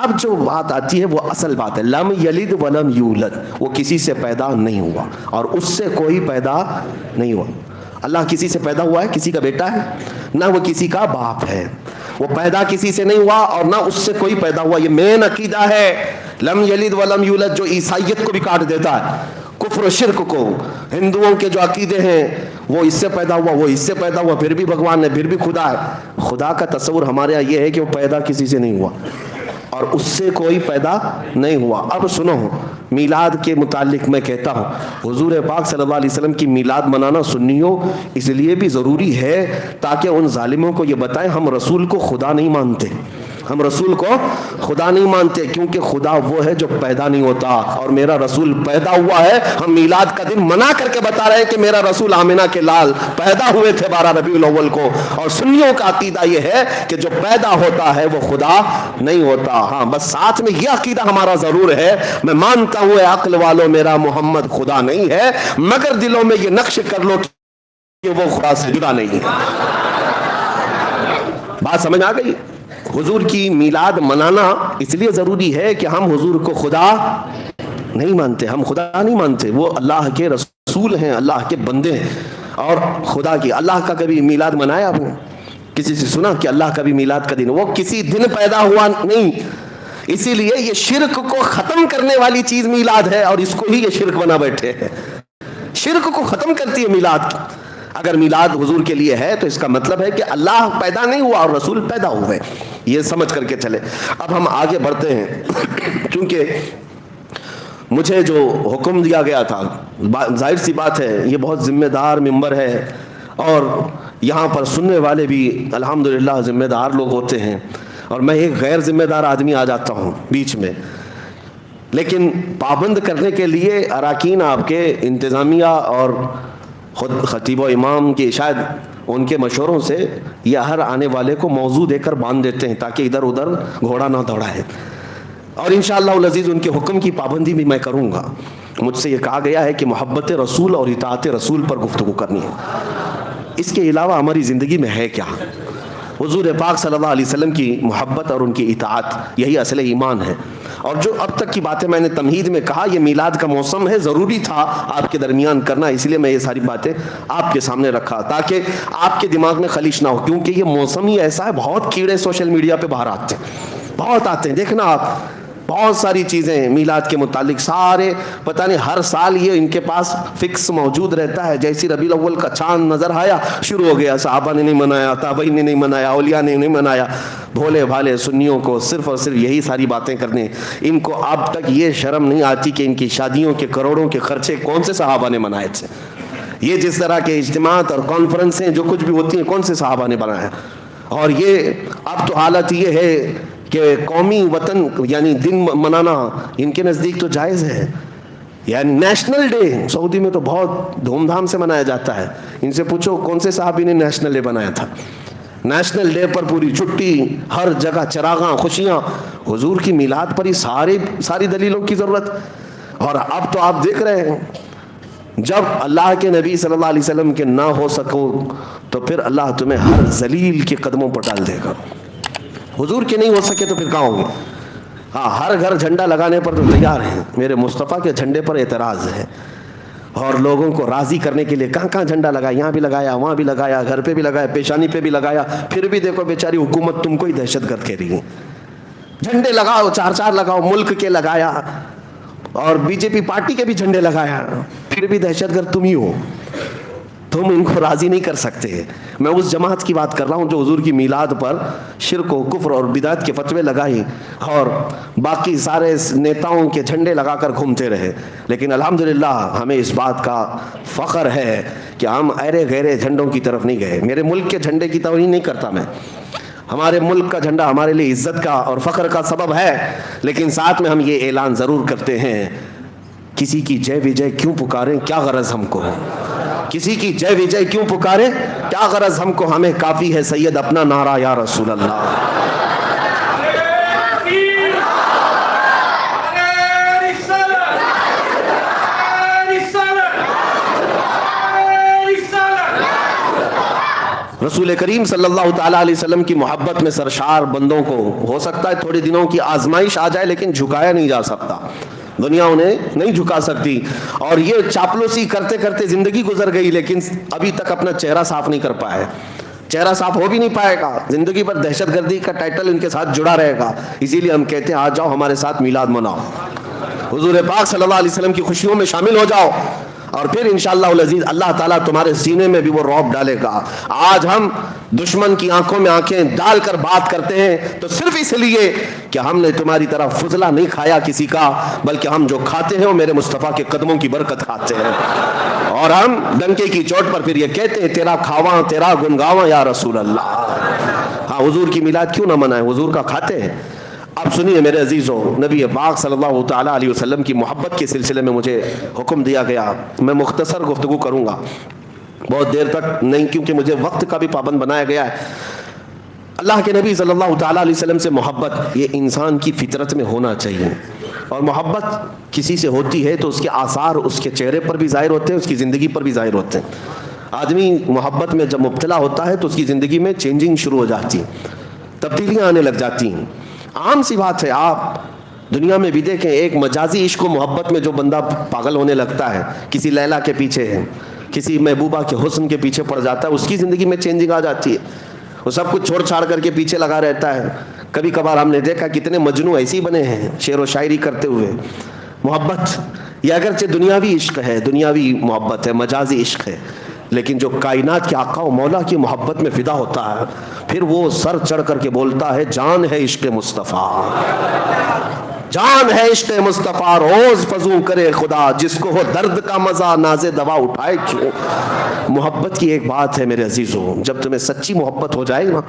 اب جو بات آتی ہے وہ اصل بات ہے, لم یلد ولم یولد, وہ کسی سے پیدا نہیں ہوا اور اس سے کوئی پیدا نہیں ہوا. اللہ کسی سے پیدا ہوا ہے, کسی کا بیٹا ہے, نہ وہ کسی کا باپ ہے. وہ پیدا کسی سے نہیں ہوا اور نہ اس سے کوئی پیدا ہوا. یہ مین عقیدہ ہے لم یلد ولم یولد, جو عیسائیت کو بھی کاٹ دیتا ہے, کفر و شرک کو. ہندوؤں کے جو عقیدے ہیں وہ اس سے پیدا ہوا, وہ اس سے پیدا ہوا, پھر بھی بھگوان ہے, پھر بھی خدا ہے. خدا کا تصور ہمارے یہاں یہ ہے کہ وہ پیدا کسی سے نہیں ہوا اور اس سے کوئی پیدا نہیں ہوا. اب سنو, میلاد کے متعلق میں کہتا ہوں, حضور پاک صلی اللہ علیہ وسلم کی میلاد منانا سنیوں اس لیے بھی ضروری ہے تاکہ ان ظالموں کو یہ بتائیں ہم رسول کو خدا نہیں مانتے, ہم رسول کو خدا نہیں مانتے, کیونکہ خدا وہ ہے جو پیدا نہیں ہوتا اور میرا رسول پیدا ہوا ہے. ہم میلاد کا دن منا کر کے بتا رہے ہیں کہ میرا رسول آمنہ کے لال پیدا ہوئے تھے 12 ربیع الاول کو. اور سنیوں کا عقیدہ یہ ہے کہ جو پیدا ہوتا ہے وہ خدا نہیں ہوتا. ہاں بس ساتھ میں یہ عقیدہ ہمارا ضرور ہے, میں مانتا ہوں اے عقل والو میرا محمد خدا نہیں ہے, مگر دلوں میں یہ نقش کر لو کہ وہ خدا سے جدا نہیں ہے. بات سمجھ آ گئی؟ حضور کی میلاد منانا اس لیے ضروری ہے کہ ہم حضور کو خدا نہیں مانتے, ہم خدا نہیں مانتے, وہ اللہ کے رسول ہیں, اللہ کے بندے ہیں. اور خدا کی اللہ کا کبھی میلاد منایا آپ نے؟ کسی سے سنا کہ اللہ کا بھی میلاد کا دن؟ وہ کسی دن پیدا ہوا نہیں. اسی لیے یہ شرک کو ختم کرنے والی چیز میلاد ہے اور اس کو ہی یہ شرک بنا بیٹھے ہیں. شرک کو ختم کرتی ہے میلاد کی. اگر میلاد حضور کے لیے ہے تو اس کا مطلب ہے کہ اللہ پیدا نہیں ہوا اور رسول پیدا ہوئے. یہ سمجھ کر کے چلے. اب ہم آگے بڑھتے ہیں, کیونکہ مجھے جو حکم دیا گیا تھا, ظاہر سی بات ہے یہ بہت ذمہ دار منبر ہے اور یہاں پر سننے والے بھی الحمدللہ ذمہ دار لوگ ہوتے ہیں, اور میں ایک غیر ذمہ دار آدمی آ جاتا ہوں بیچ میں. لیکن پابند کرنے کے لیے اراکین آپ کے انتظامیہ اور خود خطیب و امام کی شاید ان کے مشوروں سے یہ ہر آنے والے کو موضوع دے کر باندھ دیتے ہیں تاکہ ادھر ادھر گھوڑا نہ دوڑائے. اور انشاءاللہ العزیز ان کے حکم کی پابندی بھی میں کروں گا. مجھ سے یہ کہا گیا ہے کہ محبت رسول اور اطاعت رسول پر گفتگو کرنی ہے. اس کے علاوہ ہماری زندگی میں ہے کیا؟ حضور پاک صلی اللہ علیہ وسلم کی محبت اور ان کی اطاعت, یہی اصل ایمان ہے. اور جو اب تک کی باتیں میں نے تمہید میں کہا, یہ میلاد کا موسم ہے, ضروری تھا آپ کے درمیان کرنا, اس لیے میں یہ ساری باتیں آپ کے سامنے رکھا تاکہ آپ کے دماغ میں خلیش نہ ہو, کیونکہ یہ موسم ہی ایسا ہے. بہت کیڑے سوشل میڈیا پہ باہر آتے ہیں, بہت آتے ہیں, دیکھنا آپ بہت ساری چیزیں میلاد کے متعلق, سارے پتہ نہیں ہر سال یہ ان کے پاس فکس موجود رہتا ہے. جیسی ربیع الاول کا چاند نظر آیا شروع ہو گیا, صحابہ نے نہیں منایا, تابعین نے نہیں منایا, اولیاء نے نہیں منایا. بھولے بھالے سنیوں کو صرف اور صرف یہی ساری باتیں کرنے. ان کو اب تک یہ شرم نہیں آتی کہ ان کی شادیوں کے کروڑوں کے خرچے کون سے صحابہ نے منائے تھے. یہ جس طرح کے اجتماعات اور کانفرنسیں جو کچھ بھی ہوتی ہیں کون سے صحابہ نے بنایا. اور یہ اب تو حالت یہ ہے کہ قومی وطن یعنی دن منانا ان کے نزدیک تو جائز ہے. یعنی نیشنل ڈے سعودی میں تو بہت دھوم دھام سے منایا جاتا ہے. ان سے پوچھو کون سے صحابی نے نیشنل ڈے بنایا تھا. نیشنل ڈے پر پوری چھٹی, ہر جگہ چراغاں, خوشیاں. حضور کی میلاد پر ہی ساری دلیلوں کی ضرورت. اور اب تو آپ دیکھ رہے ہیں جب اللہ کے نبی صلی اللہ علیہ وسلم کے نہ ہو سکو تو پھر اللہ تمہیں ہر ذلیل کے قدموں پر ڈال دے گا. حضور کے نہیں ہو سکے تو پھر کہاں ہوں گے؟ ہاں, ہر گھر جھنڈا لگانے پر تو تیار ہیں. میرے مصطفیٰ کے جھنڈے پر اعتراض ہے, اور لوگوں کو راضی کرنے کے لیے کہاں کہاں جھنڈا لگایا, یہاں بھی لگایا, وہاں بھی لگایا, گھر پہ بھی لگایا, پیشانی پہ بھی لگایا. پھر بھی دیکھو بیچاری حکومت تم کو ہی دہشت گرد کہہ رہی ہے. جھنڈے لگاؤ, 4 لگاؤ, ملک کے لگایا, اور بی جے پی پارٹی کے بھی جھنڈے لگایا, پھر بھی دہشت گرد تم ہی ہو. تم ان کو راضی نہیں کر سکتے. میں اس جماعت کی بات کر رہا ہوں جو حضور کی میلاد پر شرک و کفر اور بدعت کے فتوے لگائی اور باقی سارے نیتاؤں کے جھنڈے لگا کر گھومتے رہے. لیکن الحمدللہ ہمیں اس بات کا فخر ہے کہ ہم ایرے غیرے جھنڈوں کی طرف نہیں گئے. میرے ملک کے جھنڈے کی توہین نہیں کرتا میں. ہمارے ملک کا جھنڈا ہمارے لیے عزت کا اور فخر کا سبب ہے, لیکن ساتھ میں ہم یہ اعلان ضرور کرتے ہیں, کسی کی جے وجے کیوں پکاریں, کیا غرض ہم کو. کسی کی جے وجے کیوں پکارے, کیا غرض ہم کو, ہمیں کافی ہے سید اپنا نعرہ یا رسول اللہ. رسول کریم صلی اللہ تعالیٰ علیہ وسلم کی محبت میں سرشار بندوں کو ہو سکتا ہے تھوڑے دنوں کی آزمائش آ جائے, لیکن جھکایا نہیں جا سکتا. دنیا انہیں نہیں جھکا سکتی. اور یہ چاپلوسی کرتے کرتے زندگی گزر گئی, لیکن ابھی تک اپنا چہرہ صاف نہیں کر پائے. چہرہ صاف ہو بھی نہیں پائے گا. زندگی پر دہشت گردی کا ٹائٹل ان کے ساتھ جڑا رہے گا. اسی لیے ہم کہتے ہیں آ جاؤ ہمارے ساتھ میلاد مناؤ, حضور پاک صلی اللہ علیہ وسلم کی خوشیوں میں شامل ہو جاؤ, اور پھر انشاءاللہ العزیز اللہ تعالیٰ تمہارے سینے میں بھی وہ رعب ڈالے گا. آج ہم دشمن کی آنکھوں میں آنکھیں ڈال کر بات کرتے ہیں تو صرف اس لیے کہ ہم نے تمہاری طرح فضلہ نہیں کھایا کسی کا, بلکہ ہم جو کھاتے ہیں وہ میرے مصطفیٰ کے قدموں کی برکت کھاتے ہیں. اور ہم ڈنکے کی چوٹ پر پھر یہ کہتے ہیں تیرا کھاواں تیرا گنگاواں یا رسول اللہ. ہاں, حضور کی میلاد کیوں نہ منائیں, حضور کا کھاتے ہیں. اب سنیے میرے عزیزوں, نبی پاک صلی اللہ تعالیٰ علیہ وسلم کی محبت کے سلسلے میں مجھے حکم دیا گیا. میں مختصر گفتگو کروں گا, بہت دیر تک نہیں, کیونکہ مجھے وقت کا بھی پابند بنایا گیا ہے. اللہ کے نبی صلی اللہ تعالیٰ علیہ وسلم سے محبت یہ انسان کی فطرت میں ہونا چاہیے. اور محبت کسی سے ہوتی ہے تو اس کے آثار اس کے چہرے پر بھی ظاہر ہوتے ہیں, اس کی زندگی پر بھی ظاہر ہوتے ہیں. آدمی محبت میں جب مبتلا ہوتا ہے تو اس کی زندگی میں چینجنگ شروع ہو جاتی ہے, تبدیلیاں آنے لگ جاتی ہیں. عام سی بات ہے, آپ دنیا میں بھی دیکھیں, ایک مجازی عشق و محبت میں جو بندہ پاگل ہونے لگتا ہے, کسی لیلا کے پیچھے ہے, کسی محبوبہ کے حسن کے پیچھے پڑ جاتا ہے, اس کی زندگی میں چینجنگ آ جاتی ہے. وہ سب کچھ چھوڑ چھاڑ کر کے پیچھے لگا رہتا ہے. کبھی کبھار ہم نے دیکھا کتنے مجنوں ایسے ہی بنے ہیں شعر و شاعری کرتے ہوئے. محبت یہ اگرچہ دنیاوی عشق ہے, دنیاوی محبت ہے, مجازی عشق ہے, لیکن جو کائنات کے آقا و مولا کی محبت میں فدا ہوتا ہے پھر وہ سر چڑھ کر کے بولتا ہے جان ہے عشق مصطفیٰ, جان ہے عشق مصطفیٰ, روز فضو کرے خدا, جس کو ہو درد کا مزہ ناز دوا اٹھائے کیوں. محبت کی ایک بات ہے میرے عزیزوں, جب تمہیں سچی محبت ہو جائے نا,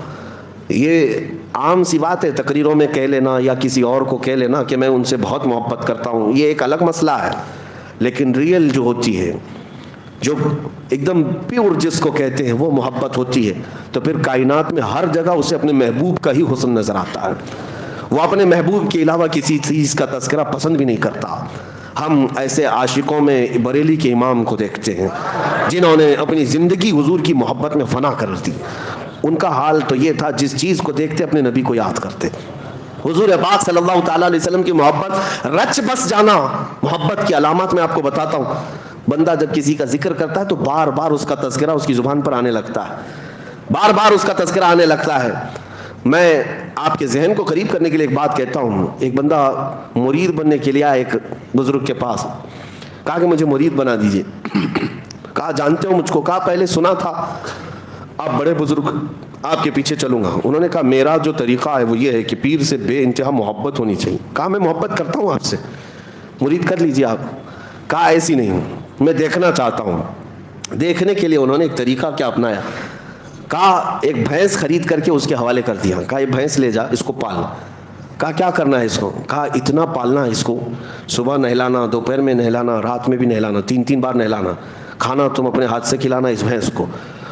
یہ عام سی بات ہے تقریروں میں کہہ لینا یا کسی اور کو کہہ لینا کہ میں ان سے بہت محبت کرتا ہوں, یہ ایک الگ مسئلہ ہے. لیکن ریئل جو ہوتی ہے, جو ایک دم پیور جس کو کہتے ہیں, وہ محبت ہوتی ہے تو پھر کائنات میں ہر جگہ اسے اپنے محبوب کا ہی حسن نظر آتا ہے. وہ اپنے محبوب کے علاوہ کسی چیز کا تذکرہ پسند بھی نہیں کرتا. ہم ایسے عاشقوں میں بریلی کے امام کو دیکھتے ہیں جنہوں نے اپنی زندگی حضور کی محبت میں فنا کر دی. ان کا حال تو یہ تھا جس چیز کو دیکھتے اپنے نبی کو یاد کرتے. حضور پاک صلی اللہ تعالیٰ علیہ وسلم کی محبت, رچ بس جانا. محبت کی علامات میں آپ کو بتاتا ہوں. بندہ جب کسی کا ذکر کرتا ہے تو بار بار اس کا تذکرہ اس کی زبان پر آنے لگتا ہے, بار بار اس کا تذکرہ آنے لگتا ہے. میں آپ کے ذہن کو قریب کرنے کے لیے ایک بات کہتا ہوں. ایک بندہ مرید بننے کے لیے آیا ایک بزرگ کے پاس, کہا کہ مجھے مرید بنا دیجئے. کہا جانتے ہو مجھ کو؟ کہا پہلے سنا تھا, آپ بڑے بزرگ, آپ کے پیچھے چلوں گا. انہوں نے کہا میرا جو طریقہ ہے وہ یہ ہے کہ پیر سے بے انتہا محبت ہونی چاہیے. کہا میں محبت کرتا ہوں آپ سے, مرید کر لیجئے آپ. کہا ایسی نہیں, میں دیکھنا چاہتا ہوں. دیکھنے کے لیے انہوں نے ایک طریقہ کیا اپنایا, کہا ایک بھینس خرید کر کے اس کے حوالے کر دیا. کہا یہ بھینس لے جا, اس کو پال. کہا کیا کرنا ہے اس کو؟ کہا اتنا پالنا ہے اس کو، صبح نہلانا، دوپہر میں نہلانا، رات میں بھی نہلانا، 3 بار نہلانا، کھانا تم اپنے ہاتھ سے کھلانا اس بھینس کو،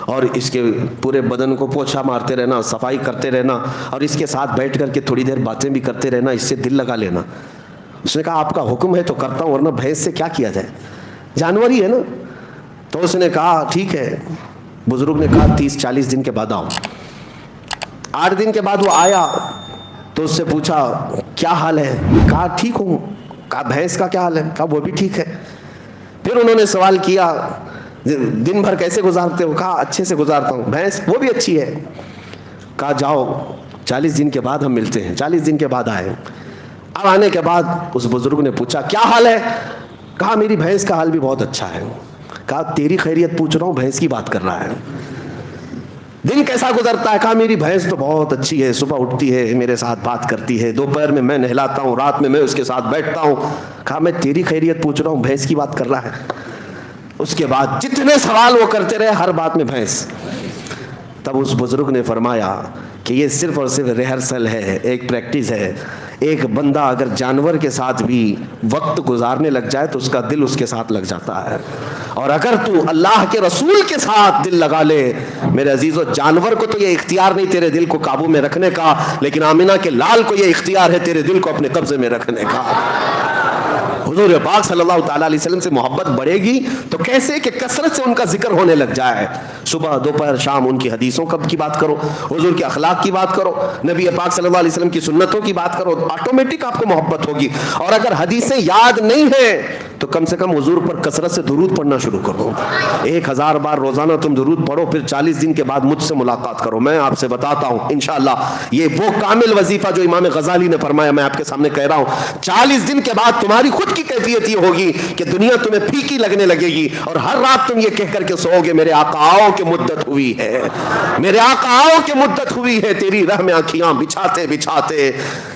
اور اس کے پورے بدن کو پوچھا مارتے رہنا، صفائی کرتے رہنا، اور اس کے ساتھ بیٹھ کر کے تھوڑی دیر باتیں بھی کرتے رہنا، اس سے دل لگا لینا۔ اس نے کہا آپ کا حکم ہے تو کرتا ہوں، ورنہ بھینس سے کیا کیا جائے، جانور ہی ہے نا۔ تو اس نے کہا ٹھیک ہے۔ بزرگ نے کہا 30-40 دن کے بعد آؤ۔ 8 دن کے بعد وہ آیا تو اس سے پوچھا کیا حال ہے؟ کہا ٹھیک ہوں۔ کہا بھینس کا کیا حال ہے؟ کہا وہ بھی ٹھیک ہے۔ پھر انہوں نے سوال کیا دن بھر کیسے گزارتے ہو؟ کہا اچھے سے گزارتا ہوں۔ بھینس وہ بھی اچھی ہے۔ کہا جاؤ 40 دن کے بعد ہم ملتے ہیں۔ 40 دن کے بعد آئے۔ اب آنے کے بعد اس بزرگ نے پوچھا کیا حال ہے؟ کہا میری بھینس کا حال بھی بہت اچھا ہے۔ کہا تیری خیریت پوچھ رہا ہوں، بھینس کی بات کر رہا ہے، دن کیسا گزرتا ہے؟ کہا میری بھینس تو بہت اچھی ہے، صبح اٹھتی ہے میرے ساتھ بات کرتی ہے، دوپہر میں نہلاتا ہوں، رات میں اس کے ساتھ بیٹھتا ہوں۔ کہا میں تیری خیریت پوچھ رہا ہوں، بھینس کی بات کر رہا ہے۔ اس کے بعد جتنے سوال وہ کرتے رہے، ہر بات میں بھینس۔ تب اس بزرگ نے فرمایا کہ یہ صرف اور صرف ریہرسل ہے، ایک پریکٹس ہے۔ ایک بندہ اگر جانور کے ساتھ بھی وقت گزارنے لگ جائے تو اس کا دل اس کے ساتھ لگ جاتا ہے، اور اگر تو اللہ کے رسول کے ساتھ دل لگا لے میرے عزیزو، جانور کو تو یہ اختیار نہیں تیرے دل کو قابو میں رکھنے کا، لیکن آمینہ کے لال کو یہ اختیار ہے تیرے دل کو اپنے قبضے میں رکھنے کا۔ حضور پاک صلی اللہ تعالیٰ علیہ وسلم سے محبت بڑھے گی تو کیسے کہ کثرت سے ان کا ذکر ہونے لگ جائے، صبح دوپہر شام ان کی حدیثوں کی بات کرو، حضور کے اخلاق کی بات کرو، نبی پاک صلی اللہ علیہ وسلم کی سنتوں کی بات کرو، آٹومیٹک آپ کو محبت ہوگی۔ اور اگر حدیثیں یاد نہیں ہیں تو کم سے کم حضور پر کثرت سے درود پڑھنا شروع کرو۔ 1000 بار روزانہ تم درود پڑھو، پھر 40 دن کے بعد مجھ سے ملاقات کرو۔ میں آپ سے بتاتا ہوں انشاءاللہ یہ وہ کامل وظیفہ جو امام غزالی نے فرمایا، میں آپ کے سامنے کہہ رہا ہوں، 40 دن کے بعد تمہاری خود کی کیفیت یہ ہوگی کہ دنیا تمہیں پھیکی لگنے لگے گی، اور ہر رات تم یہ کہہ کر کے سو گے میرے آقا آؤ کہ مدت ہوئی ہے، میرے آقا آؤ کہ مدت ہوئی ہے، تیری راہ میں آنکھیاں بچھاتے بچھاتے،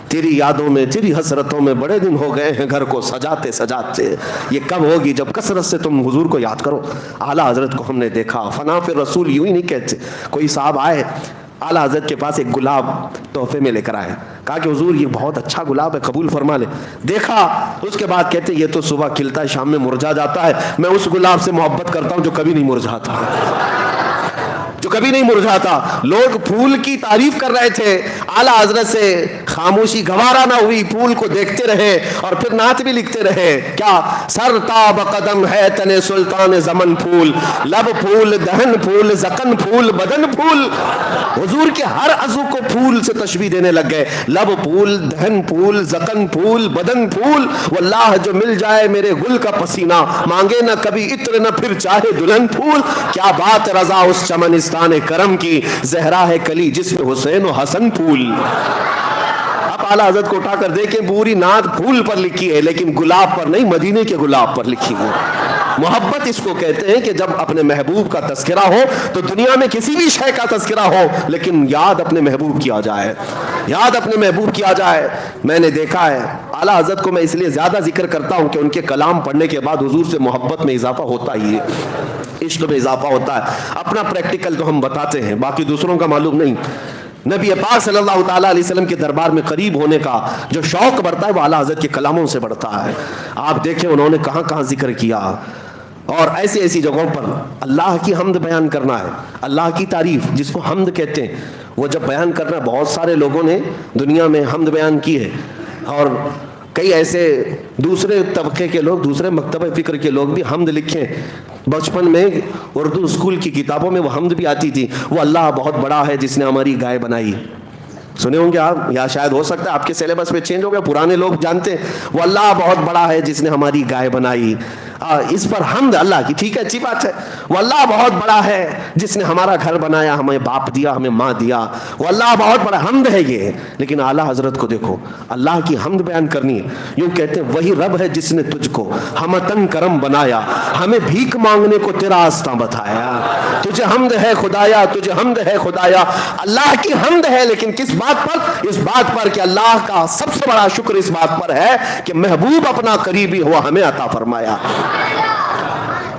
تیری یادوں میں تیری حسرتوں میں بڑے دن ہو گئے ہیں گھر کو سجاتے سجاتے۔ یہ کب ہوگی؟ جب کثرت سے تم حضور کو یاد کرو۔ اعلیٰ حضرت کو ہم نے دیکھا، فنا پھر رسول یوں ہی نہیں کہتے۔ کوئی صاحب آئے اعلیٰ حضرت کے پاس، ایک گلاب تحفے میں لے کر آئے، کہا کہ حضور یہ بہت اچھا گلاب ہے، قبول فرما لے۔ دیکھا، اس کے بعد کہتے یہ تو صبح کھلتا ہے شام میں مرجھا جاتا ہے، میں اس گلاب سے محبت کرتا ہوں جو کبھی نہیں مرجھاتا، جو کبھی نہیں مرجھاتا۔ لوگ پھول کی تعریف کر رہے تھے، اعلیٰ حضرت سے خاموشی گوارا نہ ہوئی، پھول کو دیکھتے رہے اور پھر نعت بھی لکھتے رہے۔ کیا؟ سر تاب قدم ہے تن سلطان زمن پھول، لب پھول دہن پھول زکن پھول بدن پھول۔ حضور کے ہر عضو کو پھول سے تشبیہ دینے لگ گئے، لب پھول دہن پھول زکن پھول بدن پھول۔ واللہ جو مل جائے میرے گل کا پسینہ، مانگے نہ کبھی عطر نہ پھر چاہے دلہن پھول۔ کیا بات رضا اس چمنستان کرم کی، زہرا ہے کلی جس میں حسین و حسن پھول۔ آپ اعلیٰ حضرت کو اٹھا کر دیکھیں، پوری نعت پھول پر لکھی ہے لیکن گلاب پر نہیں، مدینے کے گلاب پر لکھی ہے۔ محبت اس کو کہتے ہیں کہ جب اپنے محبوب کا تذکرہ ہو تو دنیا میں کسی بھی شے کا تذکرہ ہو لیکن یاد اپنے محبوب کیا جائے، یاد اپنے محبوب کیا جائے۔ میں نے دیکھا ہے اعلیٰ حضرت کو میں اس لیے زیادہ ذکر کرتا ہوں کہ ان کے کلام پڑھنے کے بعد حضور سے محبت میں اضافہ ہوتا ہی ہے، عشق میں اضافہ ہوتا ہے۔ اپنا پریکٹیکل تو ہم بتاتے ہیں، باقی دوسروں کا معلوم نہیں۔ نبی پاک صلی اللہ تعالیٰ علیہ وسلم کے دربار میں قریب ہونے کا جو شوق بڑھتا ہے وہ اعلیٰ حضرت کے کلاموں سے بڑھتا ہے۔ آپ دیکھیں انہوں نے کہاں کہاں ذکر کیا، اور ایسی ایسی جگہوں پر اللہ کی حمد بیان کرنا ہے، اللہ کی تعریف جس کو حمد کہتے ہیں، وہ جب بیان کرنا ہے، بہت سارے لوگوں نے دنیا میں حمد بیان کی ہے، اور کئی ایسے دوسرے طبقے کے لوگ، دوسرے مکتبہ فکر کے لوگ بھی حمد لکھیں۔ بچپن میں اردو اسکول کی کتابوں میں وہ حمد بھی آتی تھی، وہ اللہ بہت بڑا ہے جس نے ہماری گائے بنائی، سنے ہوں گے آپ، یا شاید ہو سکتا ہے آپ کے سیلیبس میں چینج ہو گیا، پرانے لوگ جانتے ہیں، وہ اللہ بہت بڑا ہے جس نے ہماری گائے بنائی۔ اس پر حمد اللہ کی، ٹھیک ہے، اچھی بات ہے، وہ اللہ بہت بڑا ہے جس نے ہمارا گھر بنایا، ہمیں باپ دیا، ہمیں ماں دیا، وہ اللہ بہت بڑا، حمد ہے یہ۔ لیکن اعلیٰ حضرت کو دیکھو، اللہ کی حمد بیان کرنی ہے، یوں کہتے ہیں وہی رب ہے جس نے تجھ کو ہمتن کرم بنایا، ہمیں بھیک مانگنے کو تیرا آستاں بتایا، تجھے حمد ہے خدایا، تجھے حمد ہے خدایا۔ اللہ کی حمد ہے، لیکن کس بات پر؟ اس بات پر کہ اللہ کا سب سے بڑا شکر اس بات پر ہے کہ محبوب اپنا قریبی ہوا ہمیں عطا فرمایا۔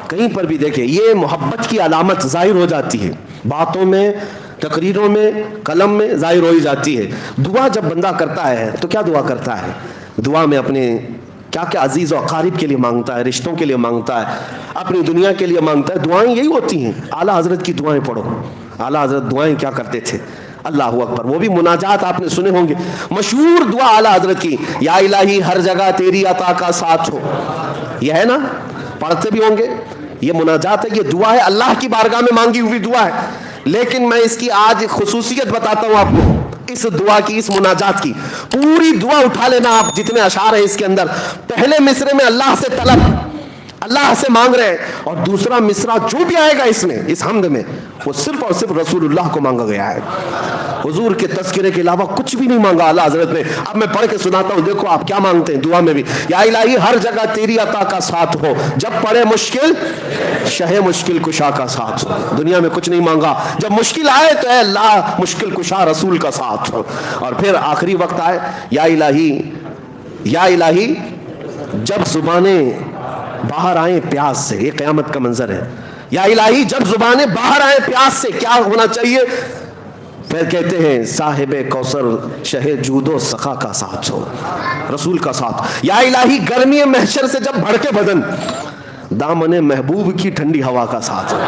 کہیں پر بھی دیکھیں یہ محبت کی علامت ظاہر ہو جاتی ہے، باتوں میں تقریروں میں قلم میں ظاہر ہو ہی جاتی ہے. دعا جب بندہ کرتا ہے تو کیا دعا کرتا ہے؟ دعا میں اپنے کیا کیا عزیز و اقارب کے لیے مانگتا ہے, رشتوں کے لیے مانگتا ہے, اپنی دنیا کے لیے مانگتا ہے. دعائیں یہی ہوتی ہیں. اعلیٰ حضرت کی دعائیں پڑھو. اعلیٰ حضرت دعائیں کیا کرتے تھے؟ اللہ اکبر. وہ بھی مناجات آپ نے سنے ہوں گے, مشہور دعا اعلیٰ حضرت کی, یا الہی ہر جگہ تیری عطا کا ساتھ ہو. یہ ہے نا, پڑھتے بھی ہوں گے. یہ مناجات ہے, یہ دعا ہے, اللہ کی بارگاہ میں مانگی ہوئی دعا ہے. لیکن میں اس کی آج خصوصیت بتاتا ہوں آپ کو, اس دعا کی, اس مناجات کی. پوری دعا اٹھا لینا آپ, جتنے اشعار ہیں اس کے اندر. پہلے مصرے میں اللہ سے طلب, اللہ سے مانگ رہے ہیں, اور دوسرا مصرع جو بھی آئے گا اس میں, اس حمد میں, وہ صرف اور صرف رسول اللہ کو مانگا گیا ہے. حضور کے تذکرے کے علاوہ کچھ بھی نہیں مانگا اعلیٰ حضرت نے. اب میں پڑھ کے سناتا ہوں, دیکھو آپ کیا مانگتے ہیں دعا میں بھی. یا الہی ہر جگہ تیری عطا کا ساتھ ہو, جب پڑے مشکل شہ مشکل کشا کا ساتھ ہو. دنیا میں کچھ نہیں مانگا, جب مشکل آئے تو اے اللہ مشکل کشا رسول کا ساتھ ہو. اور پھر آخری وقت آئے, یا الہی, یا الہی جب زبانیں باہر آئیں پیاس سے. یہ قیامت کا منظر ہے. یا الہی جب زبانیں باہر آئیں پیاس سے, کیا ہونا چاہیے؟ پھر کہتے ہیں صاحب کوثر شہ جود و سخا کا ساتھ ہو, رسول کا ساتھ. یا الہی گرمی محشر سے جب بھڑکے بدن, دامن محبوب کی ٹھنڈی ہوا کا ساتھ ہو.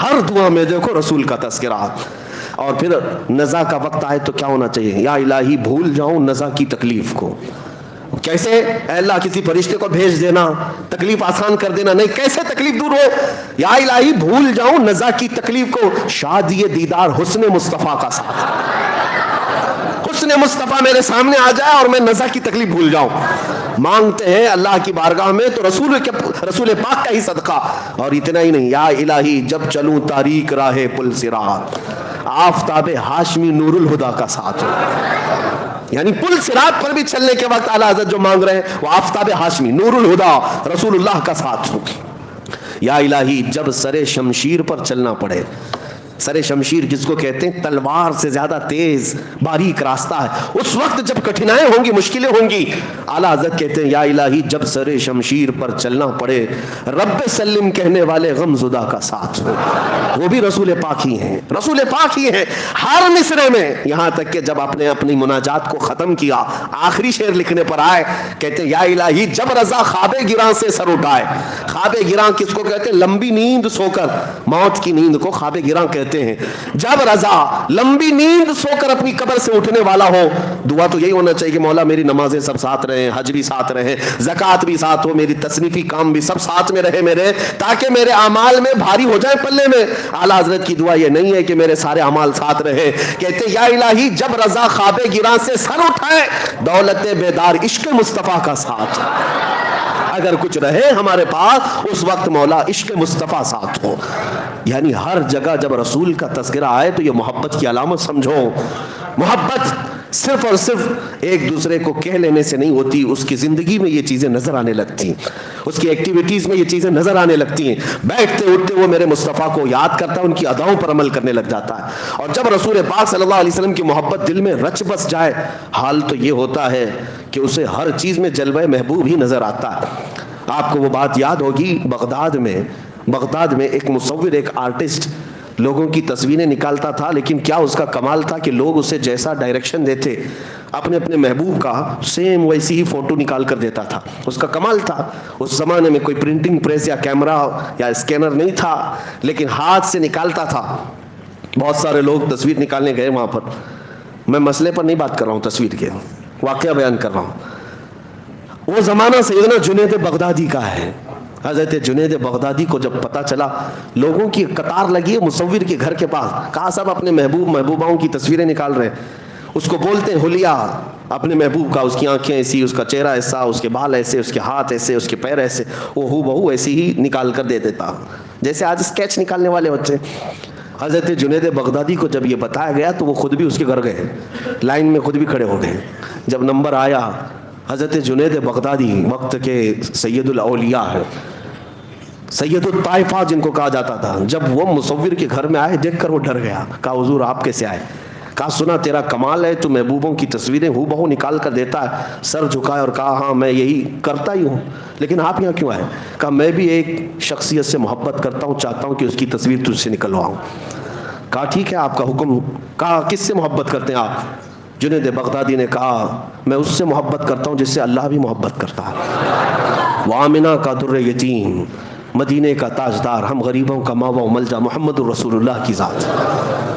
ہر دعا میں دیکھو رسول کا تذکرہ. اور پھر نزا کا وقت آئے تو کیا ہونا چاہیے؟ یا الہی بھول جاؤں نزا کی تکلیف کو. کیسے؟ اے اللہ کسی فرشتے کو بھیج دینا, تکلیف آسان کر دینا. نہیں, کیسے تکلیف دور ہو؟ یا الہی بھول جاؤں نزا کی تکلیف کو, شادی دیدار حسن مصطفیٰ کا ساتھ. حسن مصطفیٰ میرے سامنے آ جائے اور میں نزا کی تکلیف بھول جاؤں. مانگتے ہیں اللہ کی بارگاہ میں تو رسول پاک کا ہی صدقہ. اور اتنا ہی نہیں, یا الہی جب چلوں تاریک راہ پل صراط, آفتاب ہاشمی نور الہدا کا ساتھ. یعنی پل صراط پر بھی چلنے کے وقت اعلیٰ حضرت جو مانگ رہے ہیں وہ آفتاب ہاشمی نور الہدا رسول اللہ کا ساتھ ہو. یا الہی جب سر شمشیر پر چلنا پڑے. سر شمشیر جس کو کہتے ہیں تلوار سے زیادہ تیز باریک راستہ ہے, اس وقت جب کٹھنائیں ہوں گی, مشکلیں ہوں گی, اعلیٰ حضرت کہتے ہیں یا الہی جب سر شمشیر پر چلنا پڑے رب سلم کہنے والے غم زدہ کا ساتھ ہو. وہ بھی رسول پاک ہی ہیں, رسول پاک ہی ہیں ہر مصرے میں. یہاں تک کہ جب آپ نے اپنی مناجات کو ختم کیا, آخری شعر لکھنے پر آئے, کہتے ہیں یا الہی جب رضا خواب گراں سے سر اٹھائے. خواب گراں کس کو کہتے ہیں؟ لمبی نیند سو کر, موت کی نیند کو خواب گراں کہتے ہیں. جب رضا لمبی نیند سو کر اپنی قبر سے اٹھنے والا ہو, دعا تو یہی ہونا چاہیے کہ مولا میری نمازیں سب ساتھ رہیں, حج بھی ساتھ رہے, زکوٰۃ بھی ساتھ ہو, میری تصنیفی کام بھی سب ساتھ میں رہے میرے, تاکہ میرے اعمال میں بھاری ہو جائے پلے میں. اعلیٰ حضرت کی دعا یہ نہیں ہے کہ میرے سارے اعمال ساتھ رہے. کہتے یا الہی جب رضا خواب گراں سے سر اٹھائے دولت بیدار عشق مصطفیٰ کا ساتھ. اگر کچھ رہے ہمارے پاس اس وقت مولا عشق مصطفیٰ ساتھ ہو. یعنی ہر جگہ جب رسول کا تذکرہ آئے تو یہ محبت کی علامت سمجھو. محبت صرف اور صرف ایک دوسرے کو کہہ لینے سے نہیں ہوتی, اس کی زندگی میں یہ چیزیں نظر آنے لگتی ہیں, اس کی ایکٹیویٹیز میں یہ چیزیں نظر آنے لگتی ہیں. بیٹھتے اٹھتے وہ میرے مصطفیٰ کو یاد کرتا ہے, ان کی اداؤں پر عمل کرنے لگ جاتا ہے. اور جب رسول پاک صلی اللہ علیہ وسلم کی محبت دل میں رچ بس جائے, حال تو یہ ہوتا ہے کہ اسے ہر چیز میں جلوہ محبوب ہی نظر آتا ہے. آپ کو وہ بات یاد ہوگی, بغداد میں ایک مصور, ایک آرٹسٹ لوگوں کی تصویریں نکالتا تھا, لیکن کیا اس کا کمال تھا کہ لوگ اسے جیسا ڈائریکشن دیتے اپنے اپنے محبوب کا سیم ویسی ہی فوٹو نکال کر دیتا تھا. اس کا کمال تھا. اس زمانے میں کوئی پرنٹنگ پریس یا کیمرہ یا اسکینر نہیں تھا, لیکن ہاتھ سے نکالتا تھا. بہت سارے لوگ تصویر نکالنے گئے وہاں پر. میں مسئلے پر نہیں بات کر رہا ہوں, تصویر کے واقعہ بیان کر رہا ہوں. وہ زمانہ سیدنا جنید بغدادی کا ہے. حضرت جنید بغدادی کو جب پتا چلا, لوگوں کی قطار لگی ہے مصور کے گھر کے پاس, کہا سب اپنے محبوباؤں کی تصویریں نکال رہے ہیں. اس کو بولتے ہیں حلیہ اپنے محبوب کا, اس کی آنکھیں ایسی, اس کا چہرہ ایسا, اس کے بال ایسے, اس کے ہاتھ ایسے, اس کے پیر ایسے. وہ ہو بہو ایسی ہی نکال کر دے دیتا, جیسے آج اسکیچ نکالنے والے ہوتے. حضرت جنید بغدادی کو جب یہ بتایا گیا تو وہ خود بھی اس کے گھر گئے, لائن میں خود بھی کھڑے ہو گئے. جب نمبر آیا, حضرت جنید بغدادی وقت کے سید الاولیاء ہے, سید الطائفہ جن کو کہا جاتا تھا, جب وہ مصور کے گھر میں آئے دیکھ کر وہ ڈر گیا. کہا حضور آپ کیسے آئے؟ کہا سنا تیرا کمال ہے, تو محبوبوں کی تصویریں ہو بہو نکال کر دیتا ہے. سر جھکایا اور کہا ہاں میں یہی کرتا ہی ہوں, لیکن آپ یہاں کیوں آئے؟ کہا میں بھی ایک شخصیت سے محبت کرتا ہوں, چاہتا ہوں کہ اس کی تصویر تجھ سے نکلواؤں. کہا ٹھیک ہے آپ کا حکم. کہا کس سے محبت کرتے ہیں آپ؟ جنید بغدادی نے کہا میں اس سے محبت کرتا ہوں جس سے اللہ بھی محبت کرتا ہے. وہ آمنہ کا در یتیم، مدینے کا تاجدار، ہم غریبوں کا ماوا و ملجا، محمد الرسول اللہ کی ذات.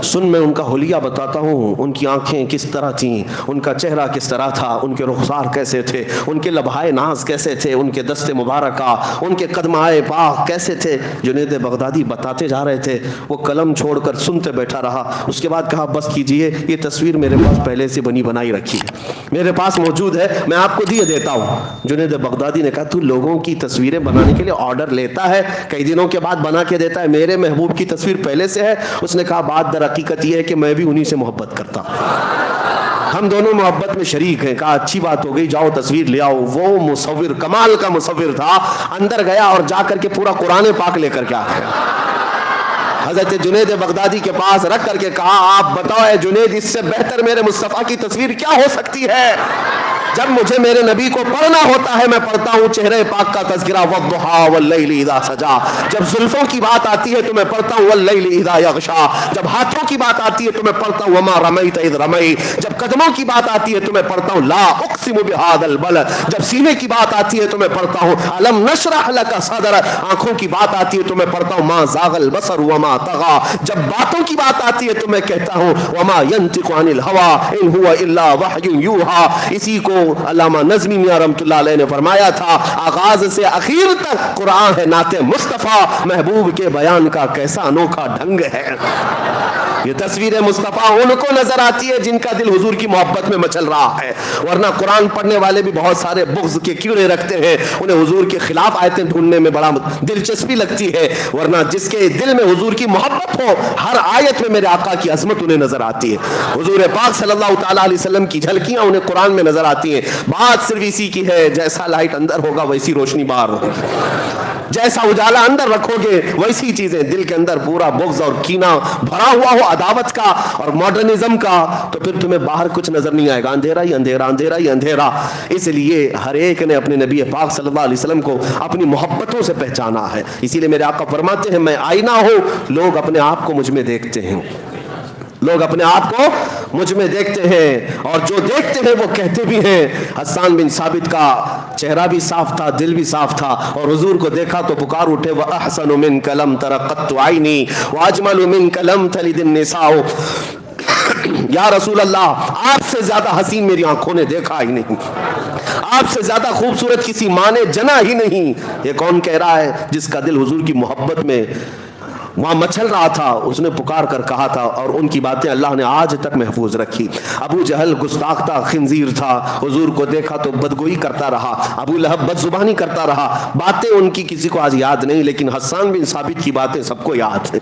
سن میں ان کا حلیہ بتاتا ہوں، ان کی آنکھیں کس طرح تھیں، ان کا چہرہ کس طرح تھا، ان کے رخسار کیسے تھے، ان کے لبہائے ناز کیسے تھے، ان کے دست مبارکہ، ان کے قدمائے پاک کیسے تھے. جنید بغدادی بتاتے جا رہے تھے، وہ قلم چھوڑ کر سنتے بیٹھا رہا. اس کے بعد کہا بس کیجئے، یہ تصویر میرے پاس پہلے سے بنی بنائی رکھی ہے، میرے پاس موجود ہے، میں آپ کو دیتا ہوں. جنید بغدادی نے کہا تو لوگوں کی تصویریں بنانے کے لیے آرڈر لیتا ہے، کئی دنوں کے بعد بنا کے دیتا ہے، میرے محبوب کی تصویر پہلے سے ہے. اس نے کہا بات در حقیقت یہ ہے کہ میں بھی انہی سے محبت کرتا ہوں، ہم دونوں محبت میں شریک ہیں. کہا اچھی بات ہو گئی، جاؤ تصویر لے آؤ. وہ مصور کمال کا مصور تھا، اندر گیا اور جا کر کے پورا قرآن پاک لے کر کے آ گیا. حضرت جنید بغدادی کے پاس رکھ کر کے کہا آپ بتاؤ اے جنید، اس سے بہتر میرے مصطفیٰ کی تصویر کیا ہو سکتی ہے؟ جب مجھے میرے نبی کو پڑھنا ہوتا ہے میں پڑھتا ہوں چہرے پاک کا تذکرہ، والضحیٰ واللیل اذا سجا. جب زلفوں کی بات آتی ہے تو میں پڑھتا ہوں واللیل اذا یغشا. جب ہاتھوں کی بات آتی ہے تو میں پڑھتا ہوں وما رمیت اذ رمیت. جب قدموں کی بات آتی ہے تو میں پڑھتا ہوں لا اقسم بہذا البلد. جب سینے کی بات آتی ہے تو میں پڑھتا ہوں الم نشرح لک صدرک. آنکھوں کی بات آتی ہے تو میں پڑھتا ہوں ما زاغ البصر وما طغى. جب باتوں کی بات آتی ہے تو میں کہتا ہوں وما ينطق عن الهوى ان هو الا وحی یوحى. اسی کو علامہ نظمی میاں رحمۃ اللہ علیہ نے فرمایا تھا آغاز سے اخیر تک قرآن ہے نعت مصطفیٰ، محبوب کے بیان کا کیسا انوکھا ڈھنگ ہے. یہ تصویر مصطفیٰ ان کو نظر آتی ہے جن کا دل حضور کی محبت میں مچل رہا ہے، ورنہ قرآن پڑھنے والے بھی بہت سارے بغض کے کیڑے رکھتے ہیں، انہیں حضور کے خلاف آیتیں ڈھونڈنے میں بڑا دلچسپی لگتی ہے. ورنہ جس کے دل میں حضور کی محبت ہو ہر آیت میں میرے آقا کی عظمت انہیں نظر آتی ہے. حضور پاک صلی اللہ تعالیٰ علیہ وسلم کی جھلکیاں انہیں قرآن میں نظر آتی ہیں. بات صرف اسی کی ہے جیسا لائٹ اندر ہوگا ویسی روشنی باہر ہوگی، جیسا اجالا اندر رکھو گے ویسی چیزیں. دل کے اندر پورا بغض اور کینہ بھرا ہوا ہو عداوت کا اور ماڈرنزم کا تو پھر تمہیں باہر کچھ نظر نہیں آئے گا، اندھیرا ہی اندھیرا، اندھیرا ہی اندھیرا. اس لیے ہر ایک نے اپنے نبی پاک صلی اللہ علیہ وسلم کو اپنی محبتوں سے پہچانا ہے. اسی لیے میرے آقا فرماتے ہیں میں آئینہ ہوں، لوگ اپنے آپ کو مجھ میں دیکھتے ہیں، لوگ اپنے آپ کو مجھ میں دیکھتے ہیں اور جو دیکھتے ہیں وہ کہتے بھی ہیں. حسان بن ثابت کا چہرہ بھی صاف تھا، دل بھی صاف تھا، اور حضور کو دیکھا تو پکار اٹھے وَأَحْسَنُ مِنْكَ لَمْ تَرَ قَطُّ عَيْنِي وَأَجْمَلُ مِنْكَ لَمْ تَلِدِ النِّسَاءُ. یا رسول اللہ آپ سے زیادہ حسین میری آنکھوں نے دیکھا ہی نہیں، آپ سے زیادہ خوبصورت کسی ماں نے جنا ہی نہیں. یہ کون کہہ رہا ہے؟ جس کا دل حضور کی محبت میں وہاں مچل رہا تھا، اس نے پکار کر کہا تھا، اور ان کی باتیں اللہ نے آج تک محفوظ رکھی. ابو جہل گستاخ تھا، خنزیر تھا، حضور کو دیکھا تو بدگوئی کرتا رہا. ابو لہب بد زبانی کرتا رہا. باتیں ان کی کسی کو آج یاد نہیں، لیکن حسان بن ثابت کی باتیں سب کو یاد ہیں.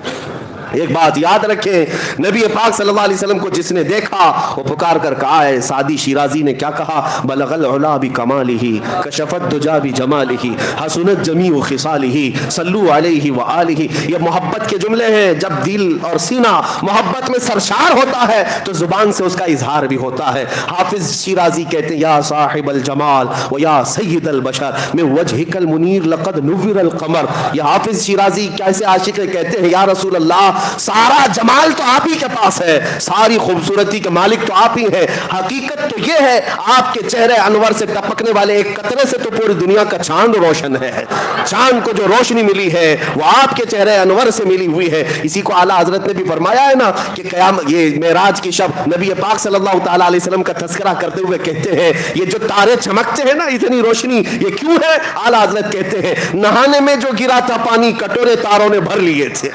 ایک بات یاد رکھیں، نبی پاک صلی اللہ علیہ وسلم کو جس نے دیکھا وہ پکار کر کہا ہے. سعدی شیرازی نے کیا کہا؟ بلغ العلا بکمالہ کشفت دجا بجمالہ حسنت جمیع خصالہ صلوا علیہ وآلہ. یہ محبت کے جملے ہیں. جب دل اور سینہ محبت میں سرشار ہوتا ہے تو زبان سے اس کا اظہار بھی ہوتا ہے. حافظ شیرازی کہتے ہیں یا صاحب الجمال و یا سید البشر من وجہک المنیر لقد نور القمر. یہ حافظ شیرازی کیسے عاشق کہتے ہیں یا رسول اللہ سارا جمال تو آپ ہی کے پاس ہے، ساری خوبصورتی کے مالک تو آپ ہی ہیں. حقیقت تو یہ ہے آپ کے چہرے انور سے ٹپکنے والے ایک قطرے سے تو پوری دنیا کا چاند روشن ہے. چاند کو جو روشنی ملی ہے وہ آپ کے چہرے انور سے ملی ہوئی ہے. اسی کو اعلیٰ حضرت نے بھی فرمایا ہے نا کہ قیامت یہ معراج کی شب نبی پاک صلی اللہ تعالیٰ علیہ وسلم کا تذکرہ کرتے ہوئے کہتے ہیں یہ جو تارے چمکتے ہیں نا اتنی روشنی یہ کیوں ہے؟ اعلیٰ حضرت کہتے ہیں نہانے میں جو گرا تھا پانی کٹورے تاروں نے بھر لیے تھے.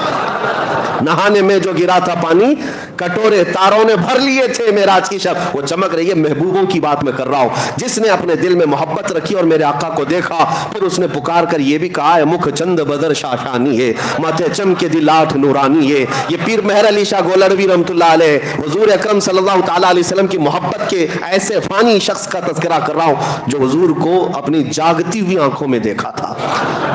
نہانے میں جو گرا تھا پانی کٹورے تاروں نے بھر لیے تھے. معراج کی شب وہ چمک رہی ہے. محبوبوں کی بات میں کر رہا ہوں. جس نے اپنے دل میں محبت رکھی اور میرے آقا کو دیکھا پھر اس نے پکار کر یہ بھی کہا ہے مکھ چند بدر شاشانی ہے ماتھے چمکے دی لاٹھ نورانی ہے. یہ پیر مہر علی شاہ گولڑوی رحمۃ اللہ علیہ حضور اکرم صلی اللہ تعالیٰ علیہ وسلم کی محبت کے ایسے فانی شخص کا تذکرہ کر رہا ہوں جو حضور کو اپنی جاگتی ہوئی آنکھوں میں دیکھا تھا،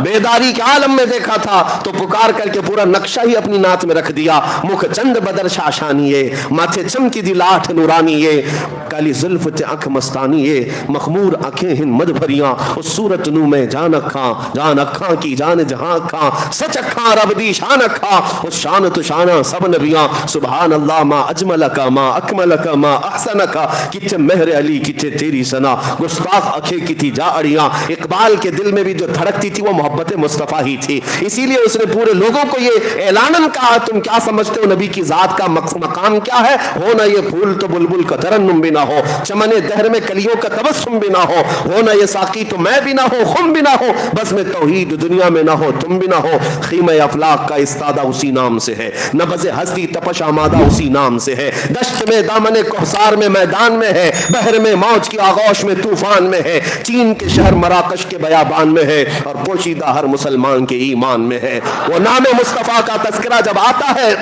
بیداری کے عالم میں دیکھا تھا تو پکار کر کے پورا نقشہ ہی اپنی نعت میں رکھ دیا. مکھ چند بدر شاشانیے ماتھے چمکی دی لاٹھ نورانیے کالی زلف تے اکھ مستانیے مخمور اکھیں ہن مد بھریاں اس صورت نو میں جان اکھاں کی جان جہاں اکھاں سچ اکھاں رب دی شان اکھاں اس شان تو شانہ سب نبیاں سبحان اللہ ما اجملکا ما اکملکا ما احسنکا کتھے مہر علی کتھے تیری سنا گستاخ اکھیں کی تھی جا اڑیاں. اقبال کے دل میں بھی جو دھڑکتی تھی وہ محبت مصطفیٰ ہی تھی. اسی لیے اس نے پورے لوگوں کو یہ اعلاناً کہا تم کیا سمجھتے ہو نبی کی ذات کا مقام کیا ہے؟ ہو نہ یہ پھول تو بلبل کا ترنم بھی نہ ہو چمن دہر میں کلیوں کا تبسم بھی نہ ہو نہ یہ ساقی تو میں بھی نہ ہو خم بھی نہ ہو بس میں توحید دنیا میں نہ ہو تم بھی نہ ہو. خیمہ افلاق کا استادہ اسی نام سے ہے نبض ہستی تپش آمادہ اسی نام سے ہے. دشت میں دامن کوثر میں میدان میں ہے بحر میں موج کی آغوش میں طوفان میں ہے چین کے شہر مراکش کے بیابان میں ہے اور پوشیدہ ہر مسلمان کے ایمان میں ہے. وہ نام مصطفیٰ کا تذکرہ جب آتا ہے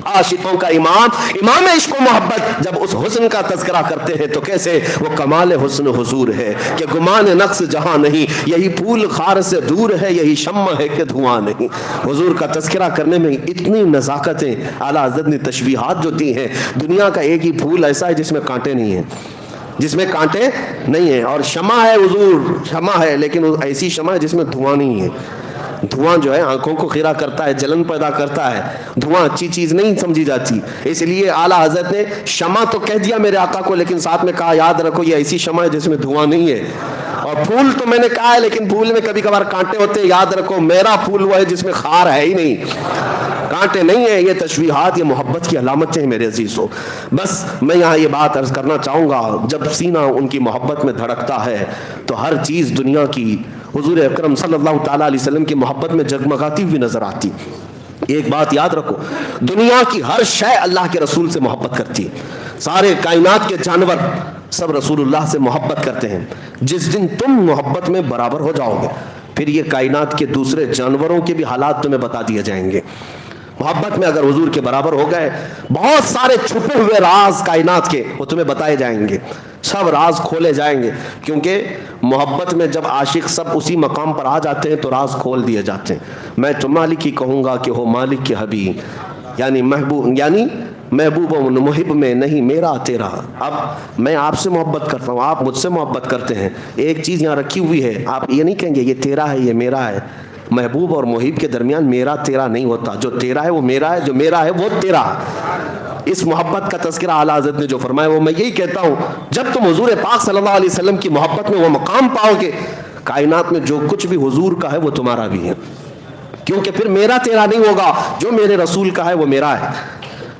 عاشقوں کا امام عشق و محبت جب اس حسن کا تذکرہ کرتے ہیں تو کیسے وہ کمال حسن حضور ہے کہ گمان نقص جہاں نہیں یہی پھول خار سے دور ہے یہی شمع ہے کہ دھواں نہیں. حضور کا تذکرہ کرنے میں اتنی نزاکتیں اعلیٰ حضرت نے تشبیہات جو دی ہیں. دنیا کا ایک ہی پھول ایسا ہے جس میں کانٹے نہیں ہیں جس میں کانٹے نہیں ہیں اور شمع ہے حضور شمع ہے لیکن ایسی شمع ہے جس میں دھواں نہیں ہے. دھواں جو ہے آنکھوں کو خیرہ کرتا ہے جلن پیدا کرتا ہے دھواں اچھی چیز نہیں سمجھی جاتی. اس لیے اعلیٰ حضرت نے شمع تو کہہ دیا میرے آقا کو لیکن ساتھ میں کہا یاد رکھو یہ ایسی شمع ہے جس میں دھواں نہیں ہے. اور پھول تو میں نے کہا ہے لیکن پھول میں کبھی کبھار کانٹے ہوتے ہیں یاد رکھو میرا پھول وہ ہے جس میں خار ہے ہی نہیں کانٹے نہیں ہیں. یہ تشبیہات یہ محبت کی علامتیں ہیں میرے عزیزو. بس میں یہاں یہ بات عرض کرنا چاہوں گا جب سینہ ان کی محبت میں دھڑکتا ہے تو ہر چیز دنیا کی حضور اکرم صلی اللہ تعالیٰ علیہ وسلم کی محبت میں جگمگاتی ہوئی نظر آتی. ایک بات یاد رکھو دنیا کی ہر شے اللہ کے رسول سے محبت کرتی ہے. سارے کائنات کے جانور سب رسول اللہ سے محبت کرتے ہیں. جس دن تم محبت میں برابر ہو جاؤ گے پھر یہ کائنات کے دوسرے جانوروں کے بھی حالات تمہیں بتا دیے جائیں گے. محبت میں اگر حضور کے برابر ہو گئے بہت سارے چھپے ہوئے راز کائنات کے وہ تمہیں بتائے جائیں گے سب راز کھولے جائیں گے کیونکہ محبت میں جب عاشق سب اسی مقام پر آ جاتے ہیں تو راز کھول دیے جاتے ہیں. میں تو مالک ہی کہوں گا کہ ہو مالک کے حبیب یعنی محبوب و محب میں نہیں میرا تیرا. اب میں آپ سے محبت کرتا ہوں آپ مجھ سے محبت کرتے ہیں. ایک چیز یہاں رکھی ہوئی ہے آپ یہ نہیں کہیں گے یہ تیرا ہے یہ میرا ہے. محبوب اور محب کے درمیان میرا تیرا نہیں ہوتا. جو تیرا ہے وہ میرا ہے جو میرا ہے وہ تیرا. اس محبت کا تذکرہ اعلیٰ حضرت نے جو فرمایا وہ میں یہی کہتا ہوں جب تم حضور پاک صلی اللہ علیہ وسلم کی محبت میں وہ مقام پاؤ گے کائنات میں جو کچھ بھی حضور کا ہے وہ تمہارا بھی ہے کیونکہ پھر میرا تیرا نہیں ہوگا. جو میرے رسول کا ہے وہ میرا ہے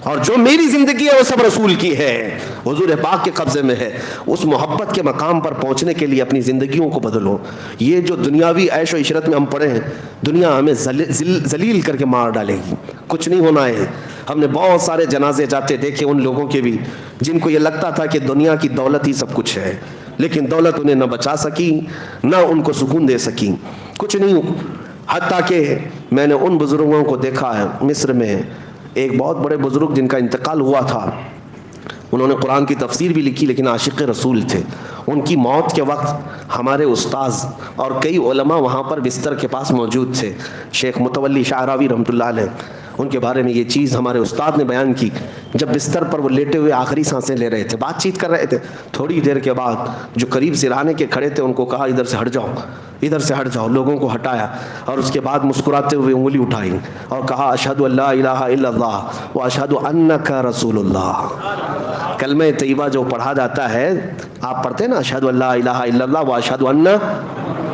اور جو میری زندگی ہے وہ سب رسول کی ہے حضور پاک کے قبضے میں ہے. اس محبت کے مقام پر پہنچنے کے لیے اپنی زندگیوں کو بدلو. یہ جو دنیاوی عیش و عشرت میں ہم پڑے ہیں دنیا ہمیں ذلیل کر کے مار ڈالے گی. کچھ نہیں ہونا ہے. ہم نے بہت سارے جنازے جاتے دیکھے ان لوگوں کے بھی جن کو یہ لگتا تھا کہ دنیا کی دولت ہی سب کچھ ہے لیکن دولت انہیں نہ بچا سکی نہ ان کو سکون دے سکی کچھ نہیں. حتیٰ کہ میں نے ان بزرگوں کو دیکھا ہے مصر میں ایک بہت بڑے بزرگ جن کا انتقال ہوا تھا انہوں نے قرآن کی تفسیر بھی لکھی لیکن عاشق رسول تھے. ان کی موت کے وقت ہمارے استاذ اور کئی علماء وہاں پر بستر کے پاس موجود تھے. شیخ متولی شعراوی رحمۃ اللہ علیہ ان کے بارے میں یہ چیز ہمارے استاد نے بیان کی. جب بستر پر وہ لیٹے ہوئے آخری سانسیں لے رہے تھے بات چیت کر رہے تھے تھوڑی دیر کے بعد جو قریب سرانے کے کھڑے تھے ان کو کہا ادھر سے ہٹ جاؤ ادھر سے ہٹ جاؤ. لوگوں کو ہٹایا اور اس کے بعد مسکراتے ہوئے انگلی اٹھائی اور کہا اشہد ان لا الہ الا اللہ و اشہد انک رسول اللہ. کلمہ طیبہ جو پڑھا جاتا ہے آپ پڑھتے ہیں نا اشہد ان لا الہ الا اللہ و اشہد ان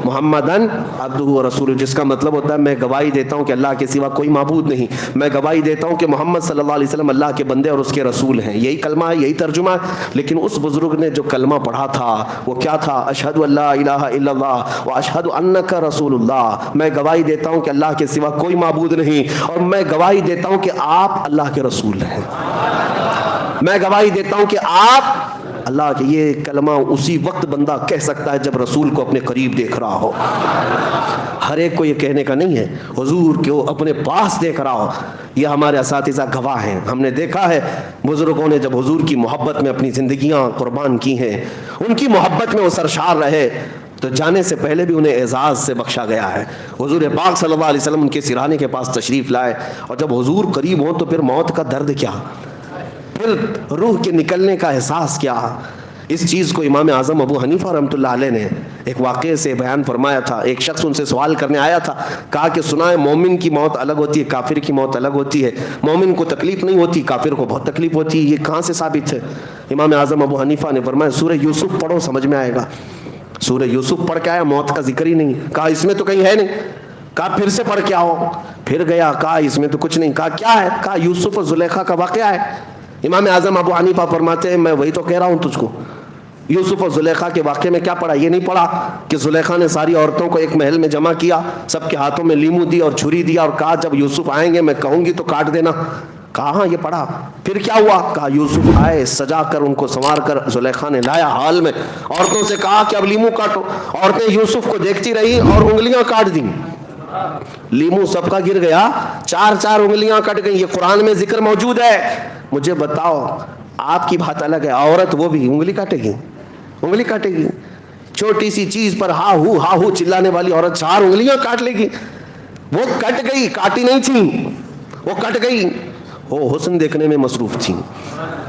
محمدن عبدہ و رسولہ جس کا مطلب ہوتا ہے میں گواہی دیتا ہوں کہ اللہ کے سوا کوئی معبود نہیں. میں گواہی دیتا ہوں کہ محمد صلی اللہ علیہ وسلم اللہ کے بندے اور اس کے رسول ہیں. یہی کلمہ ہے یہی ترجمہ ہے. لیکن اس بزرگ نے جو کلمہ پڑھا تھا وہ کیا تھا اشہد ان لا الہ الا اللہ و اشہد انک رسول اللہ. میں گواہی دیتا ہوں کہ اللہ کے سوا کوئی معبود نہیں اور میں گواہی دیتا ہوں کہ آپ اللہ کے رسول ہیں. میں گواہی دیتا ہوں کہ آپ اللہ کے. یہ کلمہ اسی وقت بندہ کہہ سکتا ہے جب رسول کو اپنے قریب دیکھ رہا ہو. ہر ایک کو یہ کہنے کا نہیں ہے حضور کو اپنے پاس دیکھ رہا ہو. یہ ہمارے اساتذہ گواہ ہیں. ہم نے دیکھا ہے بزرگوں نے جب حضور کی محبت میں اپنی زندگیاں قربان کی ہیں ان کی محبت میں وہ سرشار رہے تو جانے سے پہلے بھی انہیں اعزاز سے بخشا گیا ہے. حضور پاک صلی اللہ علیہ وسلم ان کے سرانے کے پاس تشریف لائے, اور جب حضور قریب ہوں تو پھر موت کا درد کیا, پھر روح کے نکلنے کا احساس کیا. اس چیز کو امام اعظم ابو حنیفہ رحمۃ اللہ علیہ نے ایک واقعے سے بیان فرمایا تھا. ایک شخص ان سے سوال کرنے آیا تھا, کہا کہ سنا ہے مومن کی موت الگ ہوتی ہے, کافر کی موت الگ ہوتی ہے, مومن کو تکلیف نہیں ہوتی, کافر کو بہت تکلیف ہوتی ہے, یہ کہاں سے ثابت ہے؟ امام اعظم ابو حنیفہ نے فرمایا سورہ یوسف پڑھو, سمجھ میں آئے گا. سورہ یوسف پڑھ کے آیا, موت کا ذکر ہی نہیں. کہا اس میں تو کہیں ہے نہیں. کہا پھر سے پڑھ کے آؤ. پھر گیا, کہا اس میں تو کچھ نہیں. کہا کیا ہے؟ کہا یوسف اور زلیخا کا واقعہ ہے. امام اعظم ابو حنیفہ فرماتے ہیں میں وہی تو کہہ رہا ہوں تجھ کو, یوسف اور زلیخا کے واقعے میں کیا پڑھا؟ یہ نہیں پڑھا کہ زلیخا نے ساری عورتوں کو ایک محل میں جمع کیا, سب کے ہاتھوں میں لیمو دی اور چھری دیا اور کہا جب یوسف آئیں گے میں کہوں گی تو کاٹ دینا. کہا ہاں یہ پڑھا. پھر کیا ہوا؟ کہا یوسف آئے, سجا کر ان کو سنوار کر زلیخا نے لایا حال میں, عورتوں سے کہا کہ اب لیمو کاٹو. عورتیں یوسف کو دیکھتی رہی اور انگلیاں کاٹ دیں. لیمو سب کا گر گیا, 4 انگلیاں کٹ گئی. یہ قرآن میں ذکر موجود ہے. مجھے بتاؤ, آپ کی بات الگ ہے, عورت وہ بھی انگلی کاٹے گی, انگلی کاٹے گی. چھوٹی سی چیز پر ہا ہو چلانے والی عورت 4 انگلیاں کاٹ لے گی. وہ کٹ گئی, کاٹی نہیں تھی, وہ کٹ گئی, وہ حسن دیکھنے میں مصروف تھی.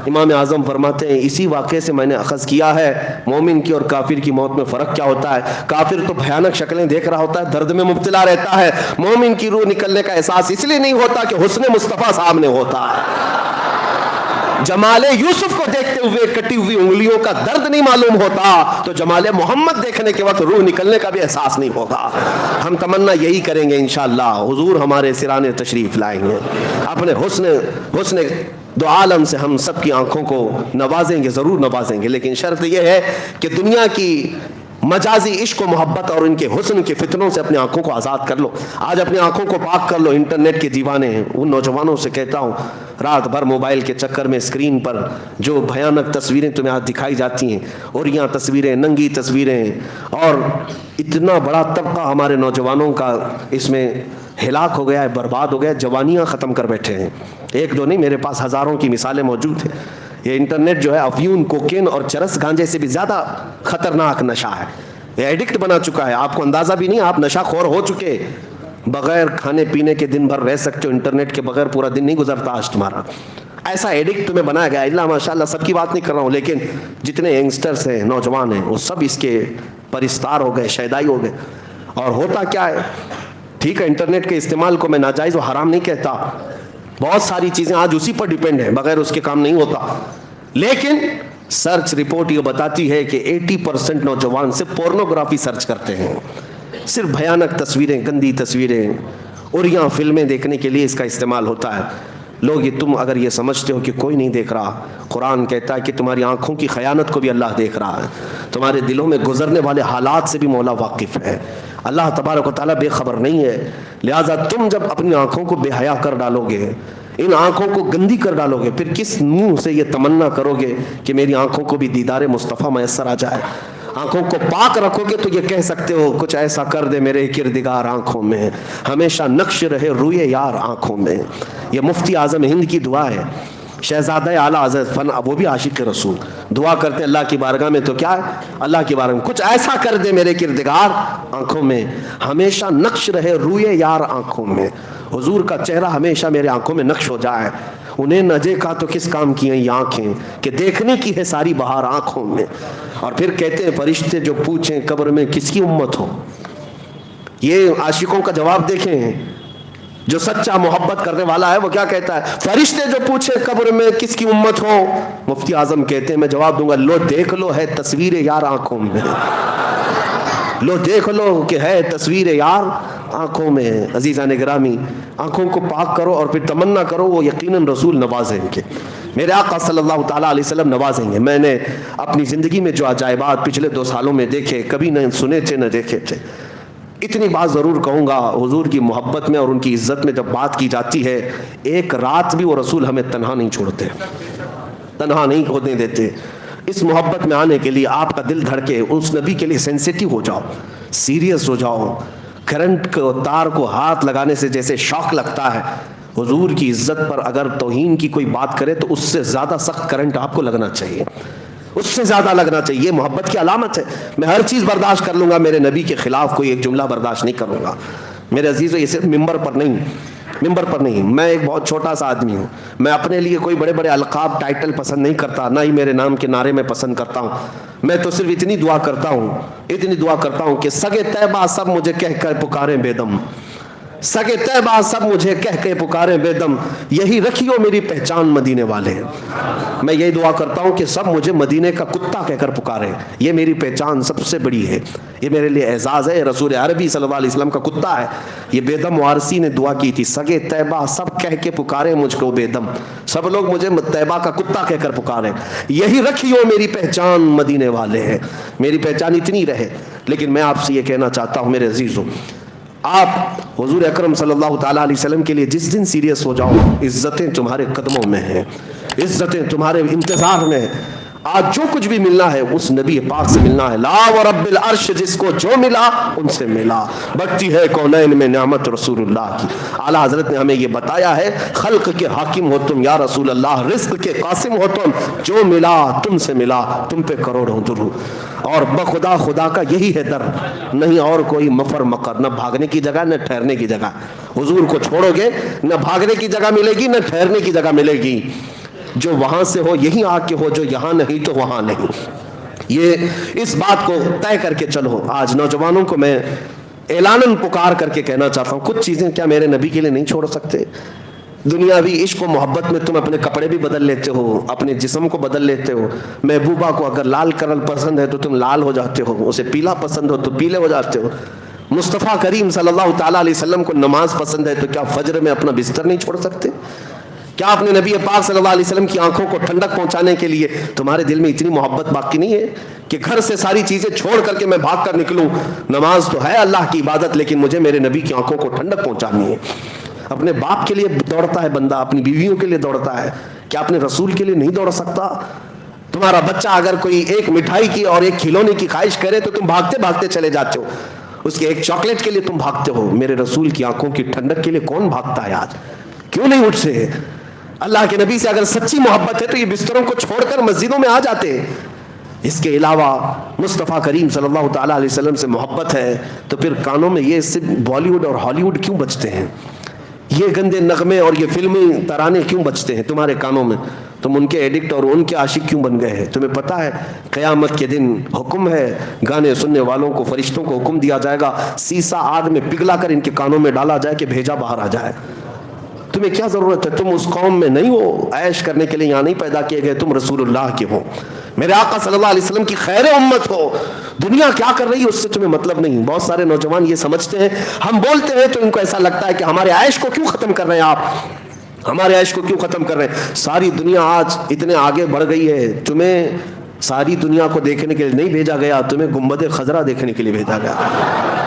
امام اعظم فرماتے ہیں اسی واقعے سے میں نے اخذ کیا ہے مومن کی اور کافر کی موت میں فرق کیا ہوتا ہے. کافر تو بھیانک شکلیں دیکھ رہا ہوتا ہے, درد میں مبتلا رہتا ہے. مومن کی روح نکلنے کا احساس اس لیے نہیں ہوتا کہ حسن مصطفیٰ سامنے ہوتا ہے. جمال یوسف کو دیکھتے ہوئے کٹی ہوئی انگلیوں کا درد نہیں معلوم ہوتا, تو جمال محمد دیکھنے کے وقت روح نکلنے کا بھی احساس نہیں ہوگا. ہم تمنا یہی کریں گے انشاءاللہ, حضور ہمارے سرانے تشریف لائیں گے, اپنے حسن دو عالم سے ہم سب کی آنکھوں کو نوازیں گے, ضرور نوازیں گے. لیکن شرط یہ ہے کہ دنیا کی مجازی عشق و محبت اور ان کے حسن کے فتنوں سے اپنی آنکھوں کو آزاد کر لو. آج اپنی آنکھوں کو پاک کر لو. انٹرنیٹ کے دیوانے ہیں, ان نوجوانوں سے کہتا ہوں رات بھر موبائل کے چکر میں اسکرین پر جو بھیانک تصویریں تمہیں آج دکھائی جاتی ہیں, اوریاں تصویریں, ننگی تصویریں, اور اتنا بڑا طبقہ ہمارے نوجوانوں کا اس میں ہلاک ہو گیا ہے, برباد ہو گیا, جوانیاں ختم کر بیٹھے ہیں. ایک دو نہیں, میرے پاس ہزاروں کی مثالیں موجود ہیں. یہ انٹرنیٹ جو ہے افیون, کوکین اور چرس گانجے سے بھی زیادہ خطرناک نشہ ہے. یہ ایڈکٹ بنا چکا ہے, آپ کو اندازہ بھی نہیں, آپ نشہ خور ہو چکے. بغیر کھانے پینے کے دن بھر رہ سکتے ہو, انٹرنیٹ کے بغیر پورا دن نہیں گزرتا آج تمہارا. ایسا ایڈکٹ تمہیں بنایا گیا. اللہ ماشاءاللہ سب کی بات نہیں کر رہا ہوں, لیکن جتنے ینگسٹرز ہیں, نوجوان ہیں, وہ سب اس کے پرستار ہو گئے, شیدائی ہو گئے. اور ہوتا کیا ہے, ٹھیک ہے انٹرنیٹ کے استعمال کو میں ناجائز و حرام نہیں کہتا, بہت ساری چیزیں آج اسی پر ڈیپینڈ ہیں, بغیر اس کے کام نہیں ہوتا. لیکن سرچ رپورٹ یہ بتاتی ہے کہ 80% نوجوان صرف پورنوگرافی سرچ کرتے ہیں, صرف بھیانک تصویریں, گندی تصویریں, اوریاں فلمیں دیکھنے کے لیے اس کا استعمال ہوتا ہے. لوگ تم اگر یہ سمجھتے ہو کہ کوئی نہیں دیکھ رہا, قرآن کہتا ہے کہ تمہاری آنکھوں کی خیانت کو بھی اللہ دیکھ رہا ہے, تمہارے دلوں میں گزرنے والے حالات سے بھی مولا واقف ہے. اللہ تبارک و تعالیٰ بے خبر نہیں ہے. لہٰذا تم جب اپنی آنکھوں کو بے حیا کر ڈالو گے, ان آنکھوں کو گندی کر ڈالو گے, پھر کس منہ سے یہ تمنا کرو گے کہ میری آنکھوں کو بھی دیدار مصطفیٰ میسر آ جائے. آنکھوں کو پاک رکھو گے تو یہ کہہ سکتے ہو کچھ ایسا کر دے میرے کردگار آنکھوں میں, ہمیشہ نقش رہے روئے یار آنکھوں میں. یہ مفتی اعظم ہند کی دعا ہے. شہزادہ اعلیٰ حضرت فن, وہ بھی عاشق رسول, دعا کرتے اللہ کی بارگاہ میں, تو کیا ہے اللہ کی بارگاہ میں, کچھ ایسا کر دے میرے کردگار آنکھوں میں, ہمیشہ نقش رہے روئے یار آنکھوں میں. حضور کا چہرہ ہمیشہ میرے آنکھوں میں نقش ہو جائے. انہیں نہ دیکھا تو کس کام کی ہیں یہ آنکھیں, کہ دیکھنے کی ہے ساری بہار آنکھوں میں. اور پھر کہتے ہیں فرشتے جو پوچھیں قبر میں کس کی امت ہو. یہ عاشقوں کا جواب دیکھیں, جو سچا محبت کرنے والا ہے وہ کیا کہتا ہے, فرشتے جو پوچھے قبر میں کس کی امت ہو, مفتی اعظم کہتے ہیں میں جواب دوں گا لو دیکھ لو ہے تصویر یار آنکھوں میں, لو دیکھ لو کہ ہے تصویر یار آنکھوں میں. عزیزان گرامی, آنکھوں کو پاک کرو اور پھر تمنا کرو وہ یقیناً رسول نوازیں گے, میرے آقا صلی اللہ تعالیٰ علیہ وسلم نوازیں گے. میں نے اپنی زندگی میں جو عجائبات پچھلے 2 سالوں میں دیکھے, کبھی نہ سنے تھے نہ دیکھے تھے. اتنی بات ضرور کہوں گا, حضور کی محبت میں اور ان کی عزت میں جب بات کی جاتی ہے, ایک رات بھی وہ رسول ہمیں تنہا نہیں چھوڑتے, تنہا نہیں ہونے دیتے. اس محبت میں آنے کے لیے آپ کا دل دھڑکے, اس نبی کے لیے سینسیٹیو ہو جاؤ, سیریس ہو جاؤ. کرنٹ کو, تار کو ہاتھ لگانے سے جیسے شوق لگتا ہے, حضور کی عزت پر اگر توہین کی کوئی بات کرے تو اس سے زیادہ سخت کرنٹ آپ کو لگنا چاہیے. اس سے زیادہ لگنا چاہیے. یہ محبت کی علامت ہے. میں ہر چیز برداشت کر لوں گا, میرے نبی کے خلاف کوئی ایک جملہ برداشت نہیں کروں گا. میرے عزیزو, یہ صرف ممبر پر نہیں, میں ایک بہت چھوٹا سا آدمی ہوں. میں اپنے لیے کوئی بڑے بڑے القاب ٹائٹل پسند نہیں کرتا, نہ ہی میرے نام کے نعرے میں پسند کرتا ہوں. میں تو صرف اتنی دعا کرتا ہوں کہ سگے طیبہ سب مجھے کہہ کر پکاریں بے دم, سگے طیبہ سب مجھے کہہ کے پکاریں بے دم, یہی رکھیو میری پہچان مدینے والے. میں یہی دعا کرتا ہوں کہ سب مجھے مدینے کا کتا کہہ کر پکاریں. یہ میری پہچان سب سے بڑی ہے, یہ میرے لیے اعزاز ہے. رسول عربی صلی اللہ علیہ وسلم کا کتا ہے. یہ بے دم وارثی نے دعا کی تھی, سگے طیبہ سب کہہ کے پکاریں مجھ کو بے دم, سب لوگ مجھے طیبہ کا کتا کہہ کر پکاریں, یہی رکھیو میری پہچان مدینے والے ہیں. میری پہچان اتنی رہے. لیکن میں آپ سے یہ کہنا چاہتا ہوں میرے عزیزوں, آپ حضور اکرم صلی اللہ تعالیٰ علیہ وسلم کے لیے جس دن سیریس ہو جاؤ, عزتیں تمہارے قدموں میں ہیں, عزتیں تمہارے انتظار میں. آج جو کچھ بھی ملنا ہے اس نبی پاک سے ملنا ہے. لا ورب العرش, جس کو جو ملا ان سے ملا. بڑھتی ہے کونین میں نعمت رسول اللہ کی. اعلیٰ حضرت نے ہمیں یہ بتایا ہے, خلق کے حاکم ہو تم یا رسول اللہ, رزق کے قاسم ہو تم, جو ملا تم سے ملا, تم پہ کروڑوں درود. اور بخدا خدا کا یہی ہے در, نہیں اور کوئی مفر مقر, نہ بھاگنے کی جگہ نہ ٹھہرنے کی جگہ. حضور کو چھوڑو گے نہ بھاگنے کی جگہ ملے گی نہ ٹھہرنے کی جگہ ملے گی. جو وہاں سے ہو یہی آ کے ہو, جو یہاں نہیں تو وہاں نہیں. یہ اس بات کو طے کر کے چلو. آج نوجوانوں کو میں اعلاناً پکار کر کے کہنا چاہتا ہوں, کچھ چیزیں کیا میرے نبی کے لیے نہیں چھوڑ سکتے؟ دنیاوی عشق و محبت میں تم اپنے کپڑے بھی بدل لیتے ہو, اپنے جسم کو بدل لیتے ہو. محبوبہ کو اگر لال کلر پسند ہے تو تم لال ہو جاتے ہو, اسے پیلا پسند ہو تو پیلے ہو جاتے ہو. مصطفیٰ کریم صلی اللہ تعالیٰ علیہ وسلم کو نماز پسند ہے تو کیا فجر میں اپنا بستر نہیں چھوڑ سکتے؟ کیا اپنے نبی پاک صلی اللہ علیہ وسلم کی آنکھوں کو ٹھنڈک پہنچانے کے لیے تمہارے دل میں اتنی محبت باقی نہیں ہے کہ گھر سے ساری چیزیں چھوڑ کر کے میں بھاگ کر نکلوں؟ نماز تو ہے اللہ کی عبادت, لیکن مجھے میرے نبی کی آنکھوں کو ٹھنڈک پہنچانی ہے. اپنے باپ کے لیے دوڑتا ہے بندہ, اپنی بیویوں کے لیے دوڑتا ہے, کیا اپنے رسول کے لیے نہیں دوڑ سکتا؟ تمہارا بچہ اگر کوئی ایک مٹھائی کی اور ایک کھلونے کی خواہش کرے تو تم بھاگتے بھاگتے چلے جاتے ہو, اس کے ایک چاکلیٹ کے لیے تم بھاگتے ہو. میرے رسول کی آنکھوں کی ٹھنڈک کے لیے کون بھاگتا ہے آج؟ کیوں نہیں اٹھتے؟ اللہ کے نبی سے اگر سچی محبت ہے تو یہ بستروں کو چھوڑ کر مسجدوں میں آ جاتے. اس کے علاوہ مصطفیٰ کریم صلی اللہ تعالیٰ علیہ وسلم سے محبت ہے تو پھر کانوں میں یہ صرف بالی ووڈ اور ہالی ووڈ کیوں بجتے ہیں؟ یہ گندے نغمے اور یہ فلمی ترانے کیوں بجتے ہیں تمہارے کانوں میں؟ تم ان کے ایڈکٹ اور ان کے عاشق کیوں بن گئے ہیں؟ تمہیں پتہ ہے قیامت کے دن حکم ہے, گانے سننے والوں کو فرشتوں کو حکم دیا جائے گا, سیسا آگ میں پگھلا کر ان کے کانوں میں ڈالا جائے کہ بھیجا باہر آ جائے. تمہیں کیا ضرورت ہے؟ تم اس قوم میں نہیں ہو, عیش کرنے کے لیے یہاں نہیں پیدا کیے گئے, تم رسول اللہ کے ہو, میرے آقا صلی اللہ علیہ وسلم کی خیر امت ہو. دنیا کیا کر رہی ہے اس سے تمہیں مطلب نہیں. بہت سارے نوجوان یہ سمجھتے ہیں, ہم بولتے ہیں تو ان کو ایسا لگتا ہے کہ ہمارے عیش کو کیوں ختم کر رہے ہیں آپ, ہمارے عیش کو کیوں ختم کر رہے ہیں؟ ساری دنیا آج اتنے آگے بڑھ گئی ہے, تمہیں ساری دنیا کو دیکھنے کے لیے نہیں بھیجا گیا, تمہیں گنبد خضرا دیکھنے کے لیے بھیجا گیا,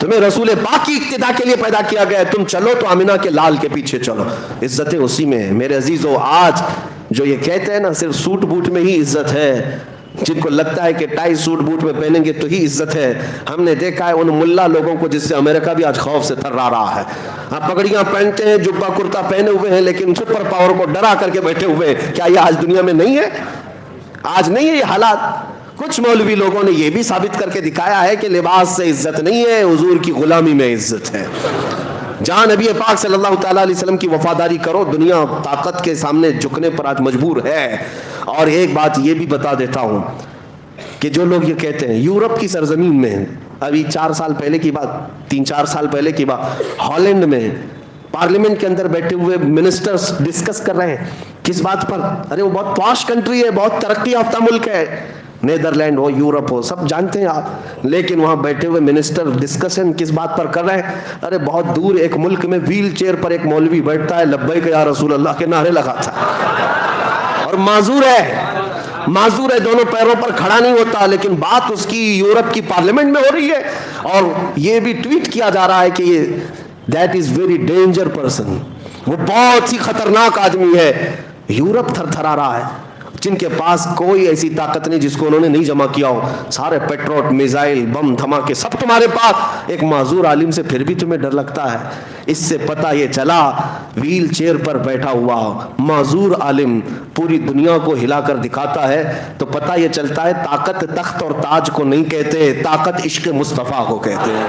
تمہیں رسول پاک کی اقتدا کے لیے پیدا کیا گیا. تم چلو تو آمینہ کے لال کے پیچھے چلو, عزتیں اسی میں ہیں. میرے عزیزو, آج جو یہ کہتے ہیں نا صرف سوٹ بوٹ میں ہی عزت ہے, جن کو لگتا ہے کہ ٹائی سوٹ بوٹ میں پہنیں گے تو ہی عزت ہے, ہم نے دیکھا ہے ان ملا لوگوں کو جس سے امریکہ بھی آج خوف سے تھرا رہا ہے. ہاں پگڑیاں پہنتے ہیں, جبہ کرتا پہنے ہوئے ہیں, لیکن سپر پاور کو ڈرا کر کے بیٹھے ہوئے ہیں. کیا یہ آج دنیا میں نہیں ہے؟ آج نہیں ہے یہ حالات؟ کچھ مولوی لوگوں نے یہ بھی ثابت کر کے دکھایا ہے کہ لباس سے عزت نہیں ہے, حضور کی غلامی میں عزت ہے. جہاں نبی پاک صلی اللہ تعالیٰ علیہ وسلم کی وفاداری کرو, دنیا طاقت کے سامنے جھکنے پر آج مجبور ہے. اور ایک بات یہ بھی بتا دیتا ہوں کہ جو لوگ یہ کہتے ہیں یورپ کی سرزمین میں, ابھی 4 سال پہلے کی بات, 3-4 سال پہلے کی بات, ہالینڈ میں پارلیمنٹ کے اندر بیٹھے ہوئے منسٹرز ڈسکس کر رہے ہیں کس بات پر؟ ارے وہ بہت پاش کنٹری ہے, بہت ترقی یافتہ ملک ہے, نیدرلینڈ ہو, یورپ ہو, سب جانتے ہیں آپ, لیکن وہاں بیٹھے ہوئے منسٹر ڈسکشن کس بات پر کر رہے ہیں؟ ارے بہت دور ایک ملک میں ویل چیئر پر ایک مولوی بیٹھتا ہے, لبیک یا رسول اللہ کے نعرے لگاتا ہے اور معذور ہے, دونوں پیروں پر کھڑا نہیں ہوتا, لیکن بات اس کی یورپ کی پارلیمنٹ میں ہو رہی ہے. اور یہ بھی ٹویٹ کیا جا رہا ہے کہ یہ that is very danger person, وہ بہت ہی خطرناک آدمی ہے. یورپ تھر تھرا رہا ہے. جن کے پاس کوئی ایسی طاقت نہیں جس کو انہوں نے نہیں جمع کیا ہو، سارے پیٹروٹ، میزائل، بم دھماکے سب تمہارے پاس، ایک معذور عالم سے پھر بھی تمہیں ڈر لگتا ہے؟ اس سے پتہ یہ چلا ویل چیئر پر بیٹھا ہوا معذور عالم پوری دنیا کو ہلا کر دکھاتا ہے، تو پتہ یہ چلتا ہے طاقت تخت اور تاج کو نہیں کہتے، طاقت عشق مصطفیٰ کو کہتے ہیں۔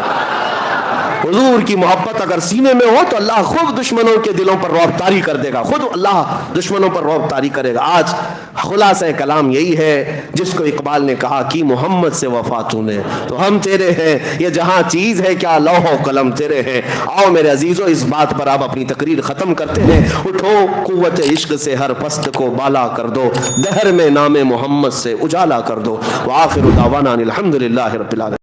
حضور کی محبت اگر سینے میں ہو تو اللہ خود دشمنوں کے دلوں پر رعب طاری کر دے گا، خود اللہ دشمنوں پر رعب طاری کرے گا۔ آج خلاصہ کلام یہی ہے جس کو اقبال نے کہا کہ محمد سے وفا تو نے، تو ہم تیرے ہیں، یہ جہاں چیز ہے کیا لوح و قلم تیرے ہیں۔ آؤ میرے عزیزو اس بات پر آپ اپنی تقریر ختم کرتے ہیں، اٹھو قوت عشق سے ہر پست کو بالا کر دو، دہر میں نام محمد سے اجالا کر دو۔ وآخر دعوانا الحمدللہ رب العالمین۔